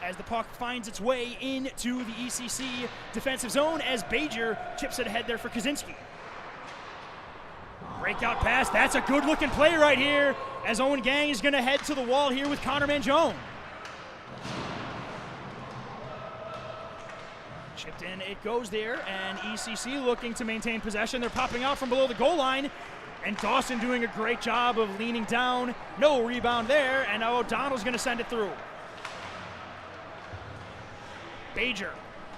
as the puck finds its way into the ECC defensive zone as Bajer chips it ahead there for Kaczynski. Breakout pass, that's a good looking play right here as Owen Gang is going to head to the wall here with Connor Mangione. Chipped in, it goes there, and ECC looking to maintain possession. They're popping out from below the goal line, and Dawson doing a great job of leaning down. No rebound there, and now O'Donnell's going to send it through. Bajer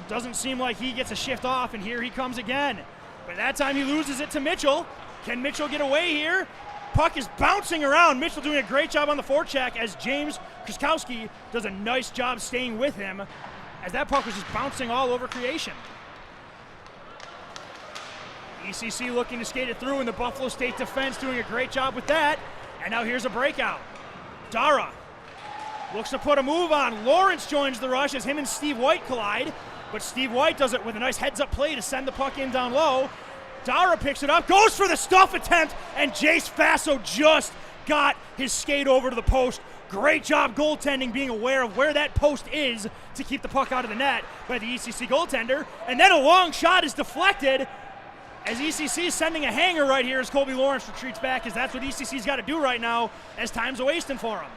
doesn't seem like he gets a shift off, and here he comes again. But that time he loses it to Mitchell. Can Mitchell get away here? Puck is bouncing around. Mitchell doing a great job on the forecheck as James Krzyzkowski does a nice job staying with him as that puck was just bouncing all over creation. ECC looking to skate it through, and the Buffalo State defense doing a great job with that. And now here's a breakout. Dara looks to put a move on. Lawrence joins the rush as him and Steve White collide, but Steve White does it with a nice heads-up play to send the puck in down low. Dara picks it up, goes for the stuff attempt, and Jace Faso just got his skate over to the post. Great job goaltending, being aware of where that post is to keep the puck out of the net by the ECC goaltender. And then a long shot is deflected as ECC is sending a hanger right here as Colby Lawrence retreats back, as that's what ECC's got to do right now as time's a-wasting for him.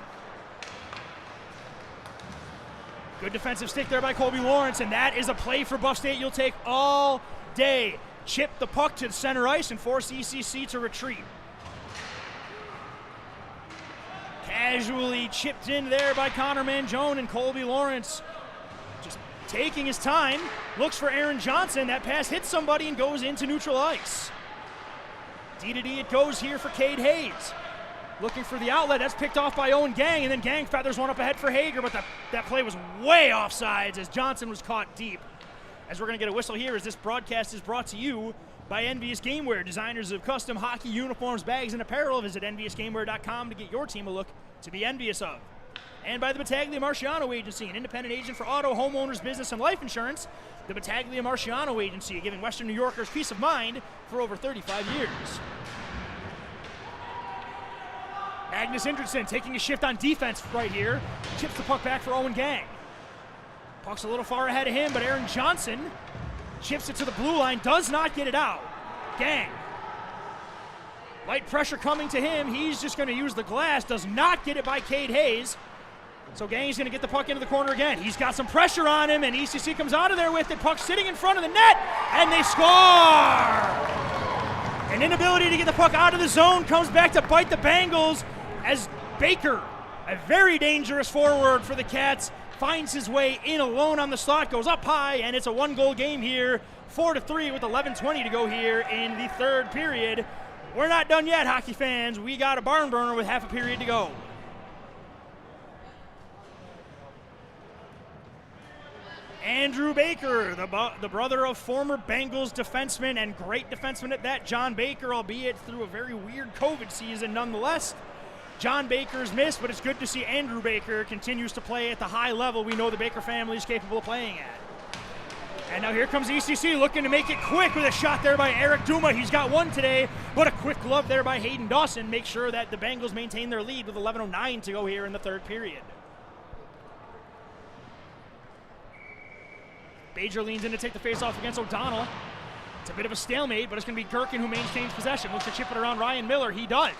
Good defensive stick there by Colby Lawrence, and that is a play for Buff State you'll take all day. Chip the puck to the center ice and force ECC to retreat. Casually chipped in there by Connor Mangione, and Colby Lawrence just taking his time. Looks for Aaron Johnson. That pass hits somebody and goes into neutral ice. D-to-D it goes here for Cade Hayes. Looking for the outlet. That's picked off by Owen Gang, and then Gang feathers one up ahead for Hager, but that play was way offsides as Johnson was caught deep. As we're going to get a whistle here as this broadcast is brought to you by Envious Gameware, designers of custom hockey uniforms, bags, and apparel. Visit EnviousGameware.com to get your team a look to be envious of. And by the Battaglia Marciano Agency, an independent agent for auto, homeowners, business, and life insurance. The Battaglia Marciano Agency, giving Western New Yorkers peace of mind for over 35 years. Magnus Indridson taking a shift on defense right here. Chips the puck back for Owen Gang. Puck's a little far ahead of him, but Aaron Johnson chips it to the blue line, does not get it out. Gang. Light pressure coming to him. He's just going to use the glass. Does not get it by Cade Hayes. So Gang's going to get the puck into the corner again. He's got some pressure on him, and ECC comes out of there with it. Puck sitting in front of the net, and they score! An inability to get the puck out of the zone comes back to bite the Bengals as Baker, a very dangerous forward for the Cats, finds his way in alone on the slot, goes up high, and it's a one-goal game here, 4-3 with 11:20 to go here in the third period. We're not done yet, hockey fans. We got a barn burner with half a period to go. Andrew Baker, the brother of former Bengals defenseman and great defenseman at that, John Baker, albeit through a very weird COVID season nonetheless. John Baker's missed, but it's good to see Andrew Baker continues to play at the high level we know the Baker family is capable of playing at. And now here comes ECC looking to make it quick with a shot there by Eric Duma. He's got one today, but a quick glove there by Hayden Dawson makes sure that the Bengals maintain their lead with 11:09 to go here in the third period. Bajer leans in to take the faceoff against O'Donnell. It's a bit of a stalemate, but it's going to be Gherkin who maintains possession. Looks to chip it around Ryan Miller. He does.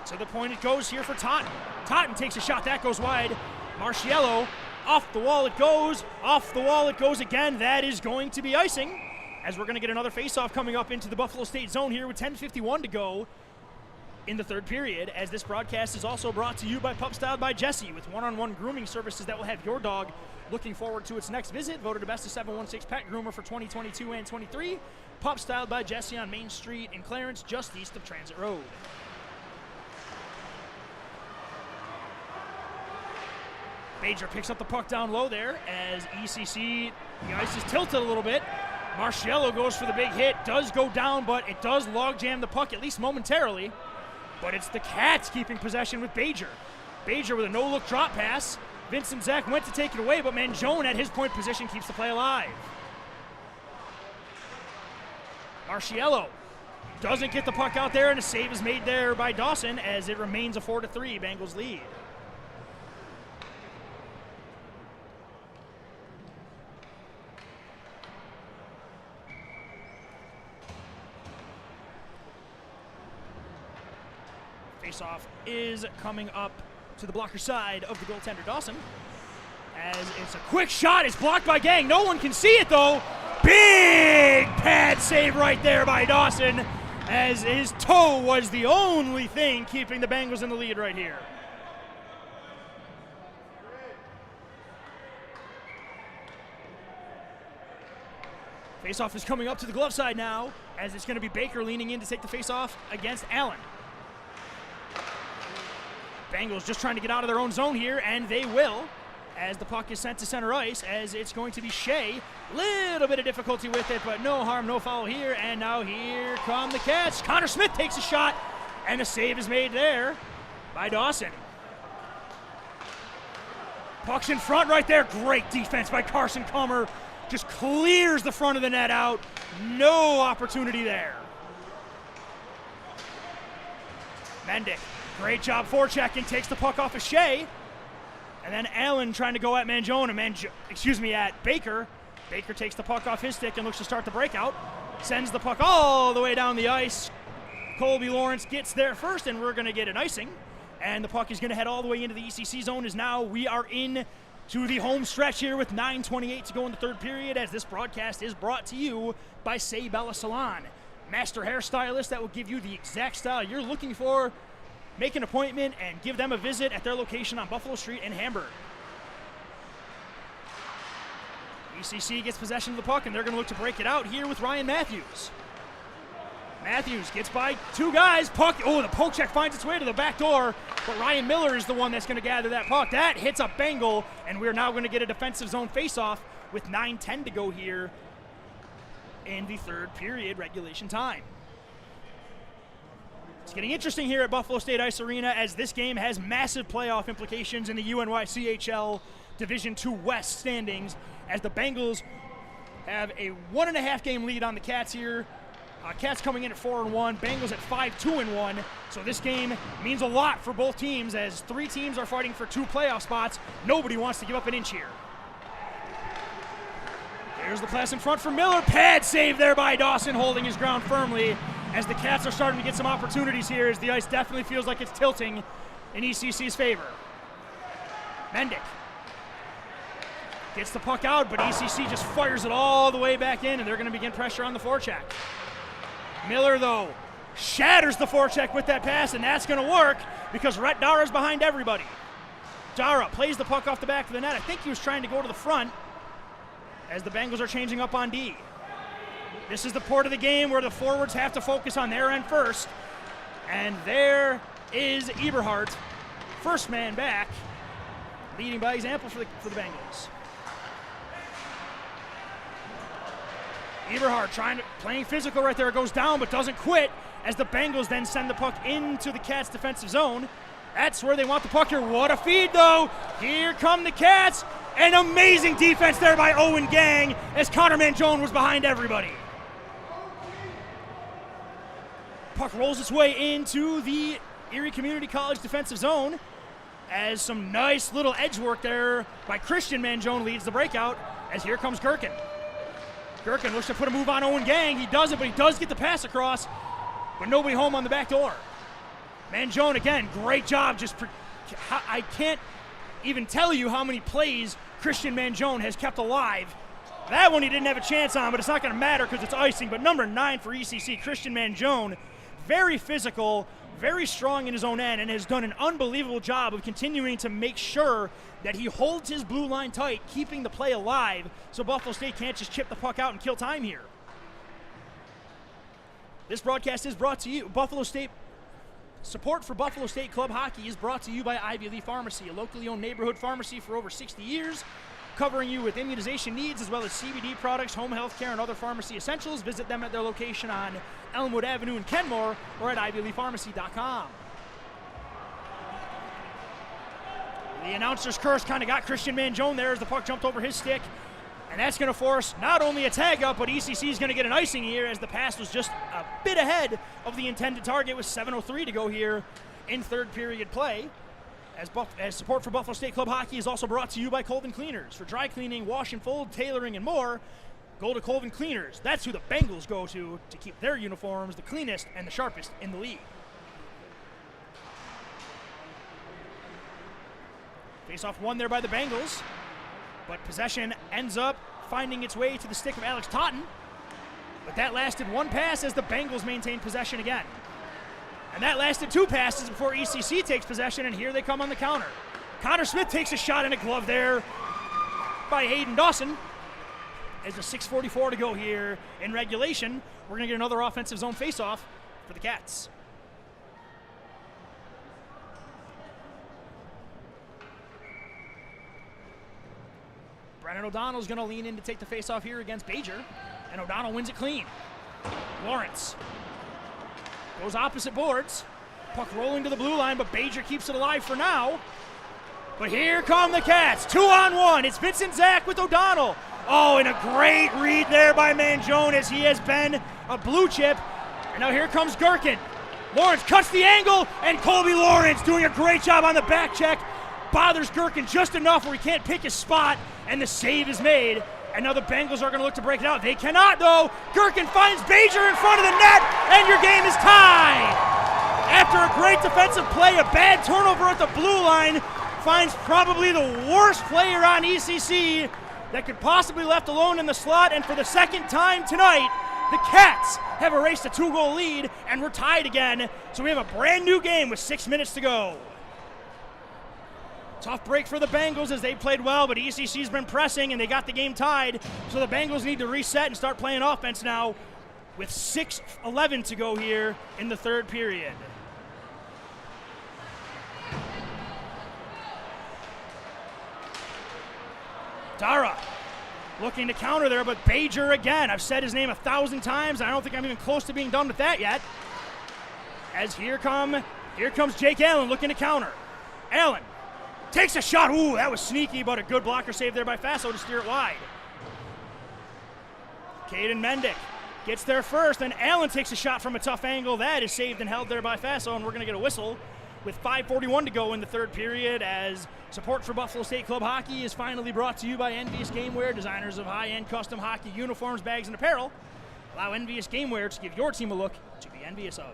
To the point it goes here for Totten. Totten takes a shot. That goes wide. Marciello, off the wall it goes. Off the wall it goes again. That is going to be icing, as we're going to get another faceoff coming up into the Buffalo State zone here with 10:51 to go in the third period, as this broadcast is also brought to you by Pup Styled by Jesse, with one-on-one grooming services that will have your dog looking forward to its next visit. Voted the best of 716 pet groomer for 2022 and 23. Pup Styled by Jesse on Main Street in Clarence, just east of Transit Road. Bajer picks up the puck down low there as ECC, the ice is tilted a little bit. Marciello goes for the big hit, does go down, but it does logjam the puck, at least momentarily. But it's the Cats keeping possession with Bajer. Bajer with a no-look drop pass, Vincent Zach went to take it away, but Mangione at his point position keeps the play alive. Marciello doesn't get the puck out there, and a save is made there by Dawson as it remains a 4-3 Bengals lead. Face-off is coming up to the blocker side of the goaltender Dawson. As it's a quick shot, it's blocked by Gang. No one can see it though. Big pad save right there by Dawson, as his toe was the only thing keeping the Bengals in the lead right here. Face-off is coming up to the glove side now, as it's going to be Baker leaning in to take the face-off against Allen. Bengals just trying to get out of their own zone here, and they will, as the puck is sent to center ice, as it's going to be Shea. Little bit of difficulty with it, but no harm, no foul here, and now here come the Cats. Connor Smith takes a shot, and a save is made there by Dawson. Puck's in front right there. Great defense by Carson Comer. Just clears the front of the net out. No opportunity there. Mendick. Great job forechecking, takes the puck off of Shea. And then Allen trying to go at Mangione, at Baker. Baker takes the puck off his stick and looks to start the breakout. Sends the puck all the way down the ice. Colby Lawrence gets there first, and we're going to get an icing. And the puck is going to head all the way into the ECC zone, as now we are in to the home stretch here with 9:28 to go in the third period, as this broadcast is brought to you by Say Bella Salon. Master hairstylist that will give you the exact style you're looking for. Make an appointment and give them a visit at their location on Buffalo Street in Hamburg. ECC gets possession of the puck, and they're going to look to break it out here with Ryan Matthews. Matthews gets by two guys. Puck, the poke check finds its way to the back door, but Ryan Miller is the one that's going to gather that puck. That hits a Bengal, and we're now going to get a defensive zone faceoff with 9:10 to go here in the third period regulation time. It's getting interesting here at Buffalo State Ice Arena, as this game has massive playoff implications in the UNYCHL Division II West standings, as the Bengals have a 1.5 game lead on the Cats here. Cats coming in at 4-1, Bengals at 5-2-1. So this game means a lot for both teams, as three teams are fighting for 2 playoff spots. Nobody wants to give up an inch here. There's the pass in front for Miller. Pad save there by Dawson, holding his ground firmly, as the Cats are starting to get some opportunities here, as the ice definitely feels like it's tilting in ECC's favor. Mendick gets the puck out, but ECC just fires it all the way back in, and they're going to begin pressure on the forecheck. Miller, though, shatters the forecheck with that pass, and that's going to work because Rhett Dara's behind everybody. Dara plays the puck off the back of the net. I think he was trying to go to the front, as the Bengals are changing up on D. This is the part of the game where the forwards have to focus on their end first. And there is Eberhardt, first man back, leading by example for the Bengals. Eberhardt playing physical right there. It goes down but doesn't quit, as the Bengals then send the puck into the Cats' defensive zone. That's where they want the puck here. What a feed, though. Here come the Cats. An amazing defense there by Owen Gang, as Connor Mangione was behind everybody. Puck rolls its way into the Erie Community College defensive zone, as some nice little edge work there by Christian Mangione leads the breakout, as here comes Gherkin. Gherkin looks to put a move on Owen Gang. He doesn't, but he does get the pass across, but nobody home on the back door. Mangione, again, great job. I can't even tell you how many plays Christian Mangione has kept alive. That one he didn't have a chance on, but it's not going to matter because it's icing. But number 9 for ECC, Christian Mangione, very physical, very strong in his own end, and has done an unbelievable job of continuing to make sure that he holds his blue line tight, keeping the play alive so Buffalo State can't just chip the puck out and kill time here. This broadcast is brought to you, support for Buffalo State Club Hockey is brought to you by Ivy Lee Pharmacy, a locally owned neighborhood pharmacy for over 60 years, covering you with immunization needs as well as CBD products, home health care, and other pharmacy essentials. Visit them at their location on Elmwood Avenue in Kenmore or at ivyleepharmacy.com. The announcer's curse kind of got Christian Mangione there as the puck jumped over his stick. And that's going to force not only a tag up, but ECC is going to get an icing here as the pass was just a bit ahead of the intended target with 7:03 to go here in third period play. As support for Buffalo State Club Hockey is also brought to you by Colvin Cleaners. For dry cleaning, wash and fold, tailoring, and more, go to Colvin Cleaners. That's who the Bengals go to keep their uniforms the cleanest and the sharpest in the league. Face-off won there by the Bengals, but possession ends up finding its way to the stick of Alex Totten. But that lasted one pass as the Bengals maintained possession again. And that lasted two passes before ECC takes possession, and here they come on the counter. Connor Smith takes a shot and a glove there by Hayden Dawson. As a 6:44 to go here in regulation, we're going to get another offensive zone face-off for the Cats. Brennan O'Donnell's going to lean in to take the face-off here against Bajer, and O'Donnell wins it clean. Lawrence goes opposite boards. Puck rolling to the blue line, but Bajer keeps it alive for now. But here come the Cats, 2-on-1. It's Vincent Zach with O'Donnell. Oh, and a great read there by Mangione as he has been a blue chip. And now here comes Gherkin. Lawrence cuts the angle, and Colby Lawrence doing a great job on the back check. Bothers Gherkin just enough where he can't pick his spot, and the save is made. And now the Bengals are going to look to break it out. They cannot, though. Gherkin finds Bajer in front of the net, and your game is tied. After a great defensive play, a bad turnover at the blue line finds probably the worst player on ECC that could possibly be left alone in the slot. And for the second time tonight, the Cats have erased a 2-goal lead, and we're tied again. So we have a brand new game with 6 minutes to go. Tough break for the Bengals as they played well, but ECC's been pressing and they got the game tied. So the Bengals need to reset and start playing offense now with 6:11 to go here in the third period. Dara looking to counter there, but Bajer again. I've said his name 1,000 times. I don't think I'm even close to being done with that yet. As here comes Jake Allen looking to counter. Allen takes a shot. Ooh, that was sneaky, but a good blocker save there by Faso to steer it wide. Caden Mendick gets there first, and Allen takes a shot from a tough angle. That is saved and held there by Faso, and we're going to get a whistle with 5:41 to go in the third period as support for Buffalo State Club Hockey is finally brought to you by Envious Gameware, designers of high-end custom hockey uniforms, bags, and apparel. Allow Envious Gameware to give your team a look to be envious of.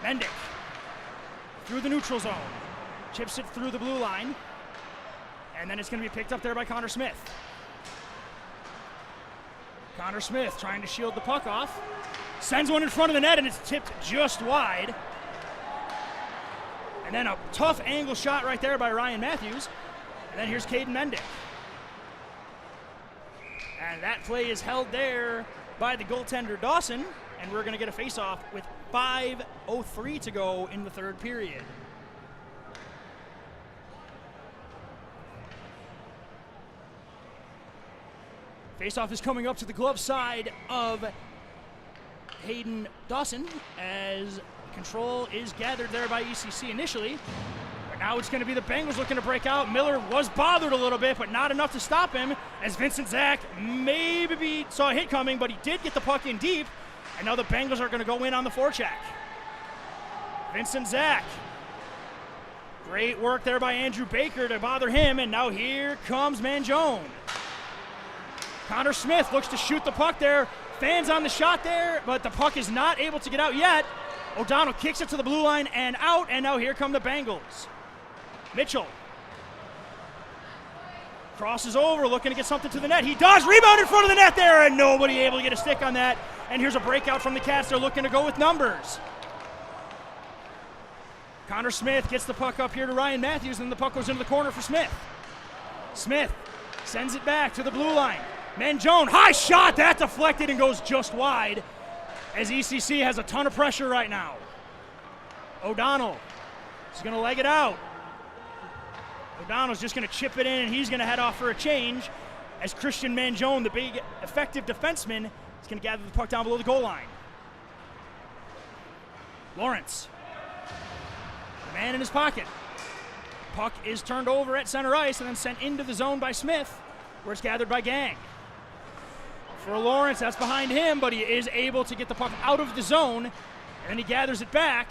Mendick through the neutral zone, chips it through the blue line, and then it's going to be picked up there by Connor Smith. Connor Smith trying to shield the puck off, sends one in front of the net, and it's tipped just wide. And then a tough angle shot right there by Ryan Matthews, and then here's Caden Mendick. And that play is held there by the goaltender Dawson, and we're going to get a face-off with 5:03 to go in the third period. Face-off is coming up to the glove side of Hayden Dawson as control is gathered there by ECC initially. But now it's going to be the Bengals looking to break out. Miller was bothered a little bit, but not enough to stop him as Vincent Zach maybe saw a hit coming, but he did get the puck in deep. And now the Bengals are going to go in on the forecheck. Vincent Zach. Great work there by Andrew Baker to bother him, and now here comes Mangione. Connor Smith looks to shoot the puck there. Fans on the shot there, but the puck is not able to get out yet. O'Donnell kicks it to the blue line and out, and now here come the Bengals. Mitchell crosses over, looking to get something to the net. He does. Rebound in front of the net there, and nobody able to get a stick on that. And here's a breakout from the Cats. They're looking to go with numbers. Connor Smith gets the puck up here to Ryan Matthews, and the puck goes into the corner for Smith. Smith sends it back to the blue line. Mangione, high shot. That deflected and goes just wide as ECC has a ton of pressure right now. O'Donnell is going to leg it out. O'Donnell's just going to chip it in, and he's going to head off for a change as Christian Mangione, the big, effective defenseman, is going to gather the puck down below the goal line. Lawrence, the man in his pocket. Puck is turned over at center ice and then sent into the zone by Smith, where it's gathered by Gang. For Lawrence, that's behind him, but he is able to get the puck out of the zone, and then he gathers it back,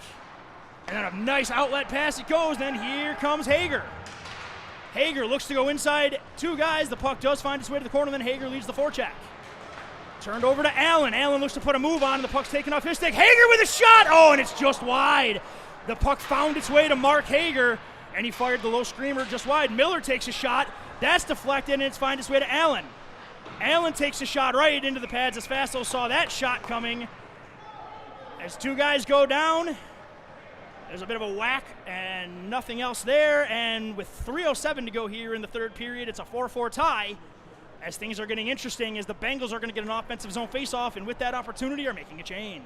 and then a nice outlet pass it goes, then here comes Hager. Hager looks to go inside two guys. The puck does find its way to the corner, then Hager leads the forecheck. Turned over to Allen. Allen looks to put a move on, and the puck's taken off his stick. Hager with a shot! Oh, and it's just wide. The puck found its way to Mark Hager, and he fired the low screamer just wide. Miller takes a shot. That's deflected, and it's finds its way to Allen. Allen takes a shot right into the pads as Faso saw that shot coming. As two guys go down, there's a bit of a whack and nothing else there. And with 3:07 to go here in the third period, it's a 4-4 tie. As things are getting interesting, as the Bengals are going to get an offensive zone faceoff, and with that opportunity are making a change.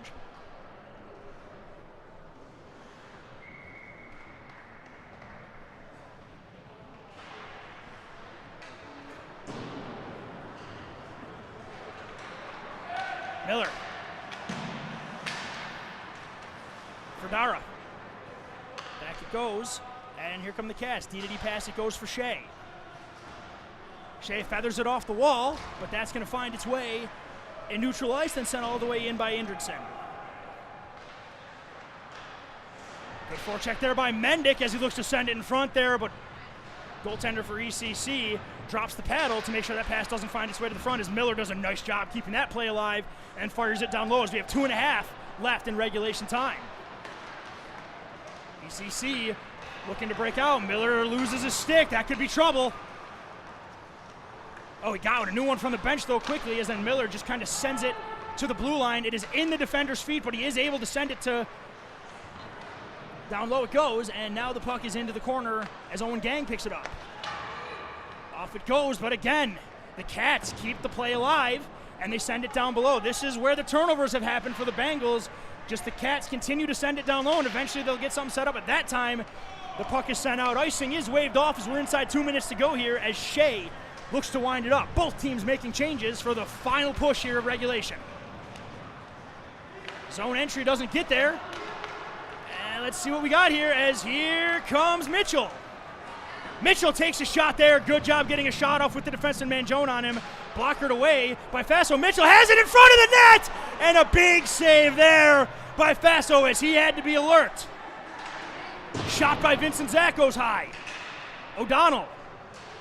Miller. For Dara. Back it goes, and here come the Cats. D-to-D pass, it goes for Shea. Shea feathers it off the wall, but that's going to find its way in neutral ice, then sent all the way in by Indridson. Good forecheck there by Mendick as he looks to send it in front there, but goaltender for ECC drops the paddle to make sure that pass doesn't find its way to the front, as Miller does a nice job keeping that play alive and fires it down low as we have 2.5 left in regulation time. ECC looking to break out. Miller loses his stick. That could be trouble. Oh, he got a new one from the bench, though, quickly, as then Miller just kind of sends it to the blue line. It is in the defender's feet, but he is able to send it to down low it goes, and now the puck is into the corner as Owen Gang picks it up. Off it goes, but again, the Cats keep the play alive, and they send it down below. This is where the turnovers have happened for the Bengals. Just the Cats continue to send it down low, and eventually they'll get something set up. At that time, the puck is sent out. Icing is waved off as we're inside 2 minutes to go here as Shea looks to wind it up. Both teams making changes for the final push here of regulation. Zone entry doesn't get there. And let's see what we got here, as here comes Mitchell. Mitchell takes a shot there. Good job getting a shot off with the defenseman Mangione on him. Blockered away by Faso. Mitchell has it in front of the net! And a big save there by Faso as he had to be alert. Shot by Vincent Zach goes high. O'Donnell.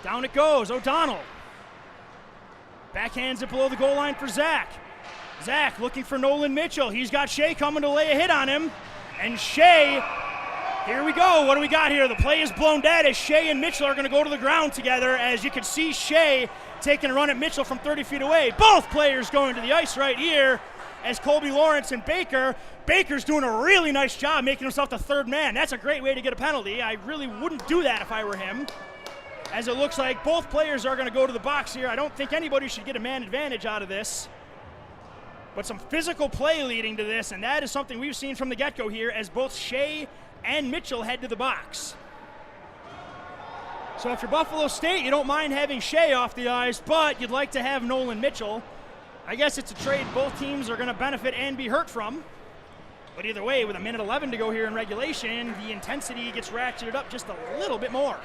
Down it goes. O'Donnell. Backhands it below the goal line for Zach. Zach looking for Nolan Mitchell. He's got Shea coming to lay a hit on him. And Shea, here we go. What do we got here? The play is blown dead as Shea and Mitchell are going to go to the ground together. As you can see Shea taking a run at Mitchell from 30 feet away. Both players going to the ice right here as Colby Lawrence and Baker. Baker's doing a really nice job making himself the third man. That's a great way to get a penalty. I really wouldn't do that if I were him. As it looks like both players are going to go to the box here. I don't think anybody should get a man advantage out of this. But some physical play leading to this, and that is something we've seen from the get-go here as both Shea and Mitchell head to the box. So if you're Buffalo State, you don't mind having Shea off the ice, but you'd like to have Nolan Mitchell. I guess it's a trade both teams are going to benefit and be hurt from. But either way, with 1:11 to go here in regulation, the intensity gets ratcheted up just a little bit more.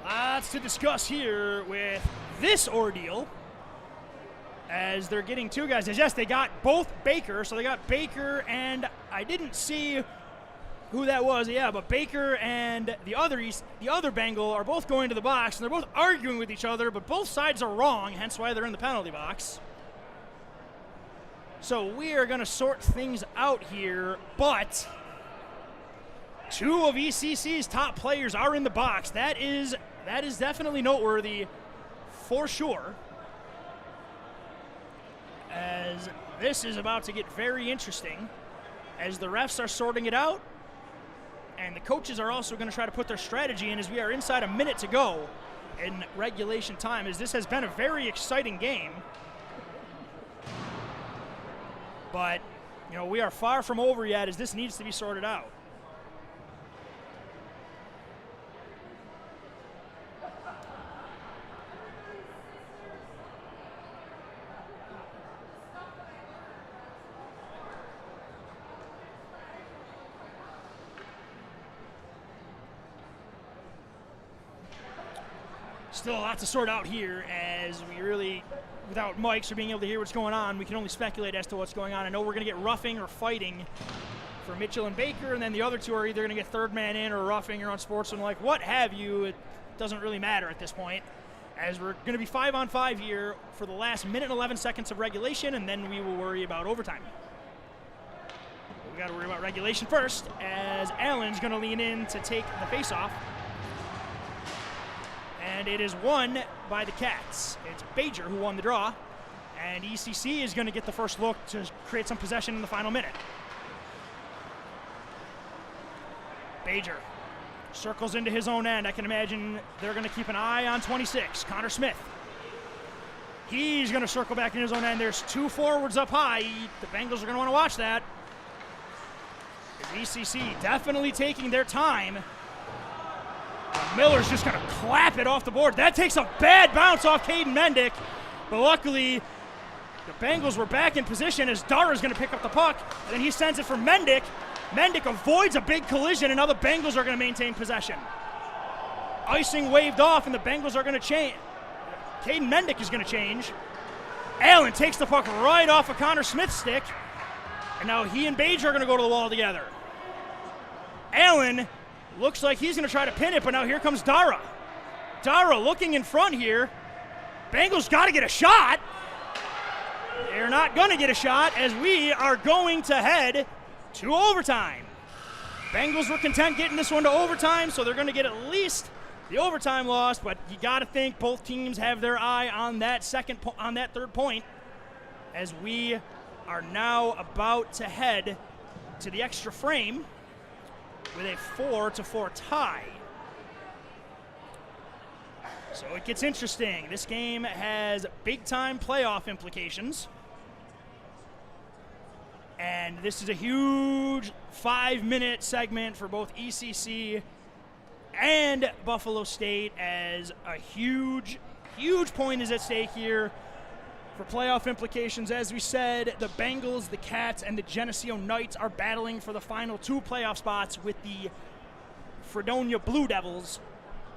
Lots to discuss here with this ordeal as they're getting two guys. Yes, they got both Baker, so they got Baker and I didn't see who that was. Yeah, but Baker and the other Bengal are both going to the box, and they're both arguing with each other, but both sides are wrong, hence why they're in the penalty box. So we are going to sort things out here, but two of ECC's top players are in the box. That is definitely noteworthy for sure, as this is about to get very interesting as the refs are sorting it out. And the coaches are also going to try to put their strategy in as we are inside a minute to go in regulation time, as this has been a very exciting game. But, you know, we are far from over yet as this needs to be sorted out. Still a lot to sort out here as we really, without mics or being able to hear what's going on, we can only speculate as to what's going on. I know we're going to get roughing or fighting for Mitchell and Baker, and then the other two are either going to get third man in or roughing or unsportsmanlike, what have you. It doesn't really matter at this point, as we're going to be 5-on-5 here for the last minute and 11 seconds of regulation, and then we will worry about overtime. But we got to worry about regulation first, as Allen's going to lean in to take the faceoff. And it is won by the Cats. It's Bajer who won the draw, and ECC is going to get the first look to create some possession in the final minute. Bajer circles into his own end. I can imagine they're going to keep an eye on 26, Connor Smith. He's going to circle back in his own end. There's two forwards up high. The Bengals are going to want to watch that. ECC definitely taking their time. Miller's just going to clap it off the board. That takes a bad bounce off Caden Mendick, but luckily the Bengals were back in position as Dara's going to pick up the puck, and then he sends it for Mendick. Mendick avoids a big collision, and now the Bengals are going to maintain possession. Icing waved off, and the Bengals are going to change. Caden Mendick is going to change. Allen takes the puck right off of Connor Smith's stick, and now he and Bajer are going to go to the wall together. Allen looks like he's going to try to pin it, but now here comes Dara. Dara looking in front here. Bengals got to get a shot. They're not going to get a shot as we are going to head to overtime. Bengals were content getting this one to overtime, so they're going to get at least the overtime loss, but you got to think both teams have their eye on that third point, as we are now about to head to the extra frame with a 4-4 tie. So it gets interesting. This game has big-time playoff implications. And this is a huge 5-minute segment for both ECC and Buffalo State, as a huge, huge point is at stake here for playoff implications. As we said, the Bengals, the Cats, and the Geneseo Knights are battling for the final two playoff spots, with the Fredonia Blue Devils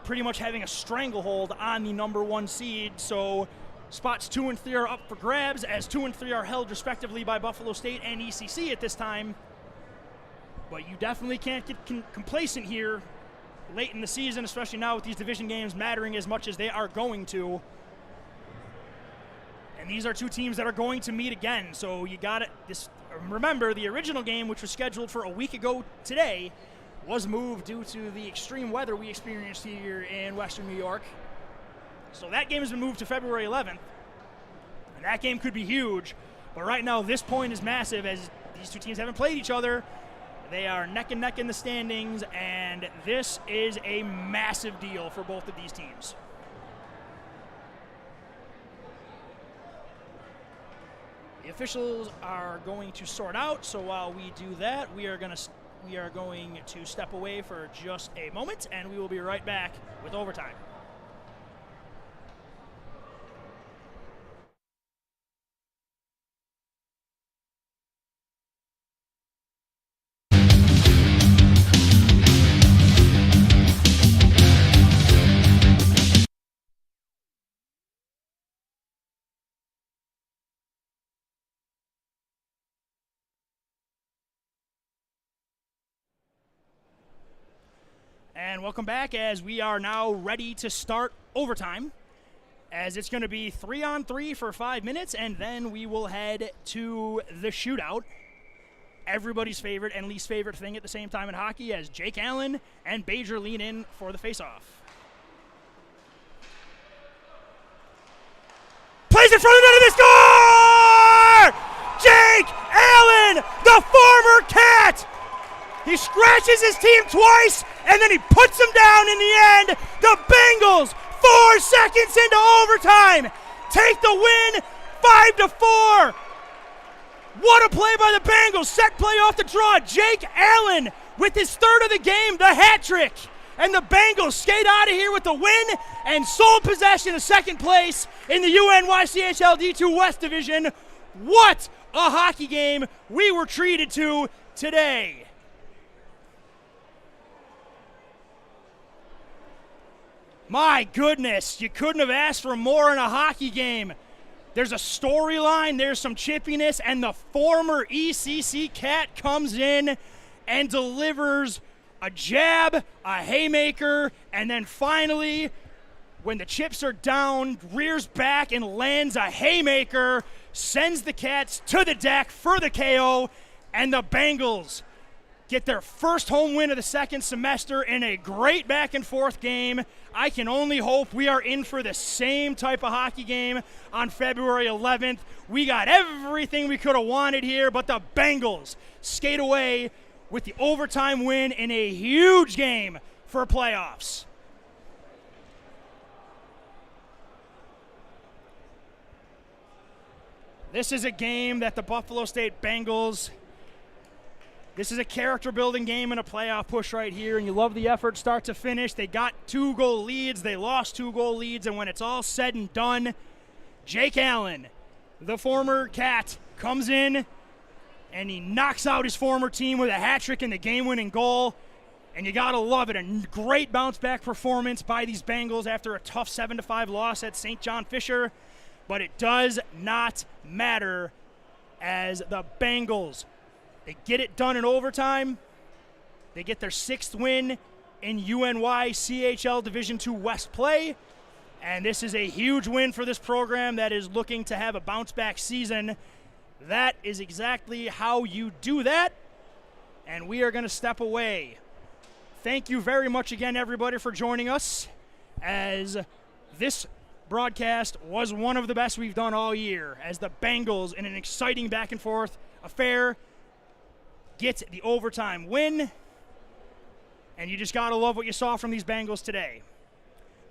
pretty much having a stranglehold on the number one seed. So spots 2 and 3 are up for grabs, as 2 and 3 are held respectively by Buffalo State and ECC at this time. But you definitely can't get complacent here late in the season, especially now with these division games mattering as much as they are going to. And these are two teams that are going to meet again, so you got it. Remember, the original game, which was scheduled for a week ago today, was moved due to the extreme weather we experienced here in Western New York. So that game has been moved to February 11th, and that game could be huge. But right now, this point is massive, as these two teams haven't played each other. They are neck and neck in the standings, and this is a massive deal for both of these teams. The officials are going to sort out, so while we do that, we are going to step away for just a moment, and we will be right back with overtime. And welcome back, as we are now ready to start overtime, as it's going to be 3-on-3 for 5 minutes, and then we will head to the shootout. Everybody's favorite and least favorite thing at the same time in hockey, as Jake Allen and Bajer lean in for the faceoff. Plays in front of the net of the score! Jake Allen, the former Cat, He scratches his team twice, and then he puts them down in the end. The Bengals, 4 seconds into overtime, take the win, 5-4. What a play by the Bengals. Set play off the draw. Jake Allen with his third of the game, the hat trick. And the Bengals skate out of here with the win and sole possession of second place in the UNYCHL D2 West Division. What a hockey game we were treated to today. My goodness, you couldn't have asked for more in a hockey game. There's a storyline, there's some chippiness, and the former ECC Cat comes in and delivers a jab, a haymaker, and then finally, when the chips are down, rears back and lands a haymaker, sends the Cats to the deck for the KO, and the Bengals get their first home win of the second semester in a great back-and-forth game. I can only hope we are in for the same type of hockey game on February 11th. We got everything we could have wanted here, but the Bengals skate away with the overtime win in a huge game for playoffs. This is a game that the Buffalo State Bengals, this is a character-building game and a playoff push right here, and you love the effort start to finish. They got 2-goal leads. They lost 2-goal leads, and when it's all said and done, Jake Allen, the former Cat, comes in, and he knocks out his former team with a hat trick and the game-winning goal, and you got to love it. A great bounce-back performance by these Bengals after a tough 7-5 loss at St. John Fisher, but it does not matter as the Bengals, they get it done in overtime. They get their 6th win in UNYCHL Division II West play. And this is a huge win for this program that is looking to have a bounce-back season. That is exactly how you do that. And we are going to step away. Thank you very much again, everybody, for joining us, as this broadcast was one of the best we've done all year, as the Bengals, in an exciting back-and-forth affair, get the overtime win, and you just got to love what you saw from these Bengals today.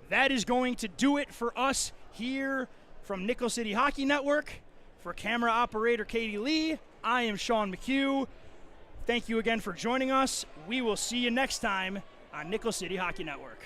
That is going to do it for us here from Nickel City Hockey Network. For camera operator Katie Lee, I am Sean McHugh. Thank you again for joining us. We will see you next time on Nickel City Hockey Network.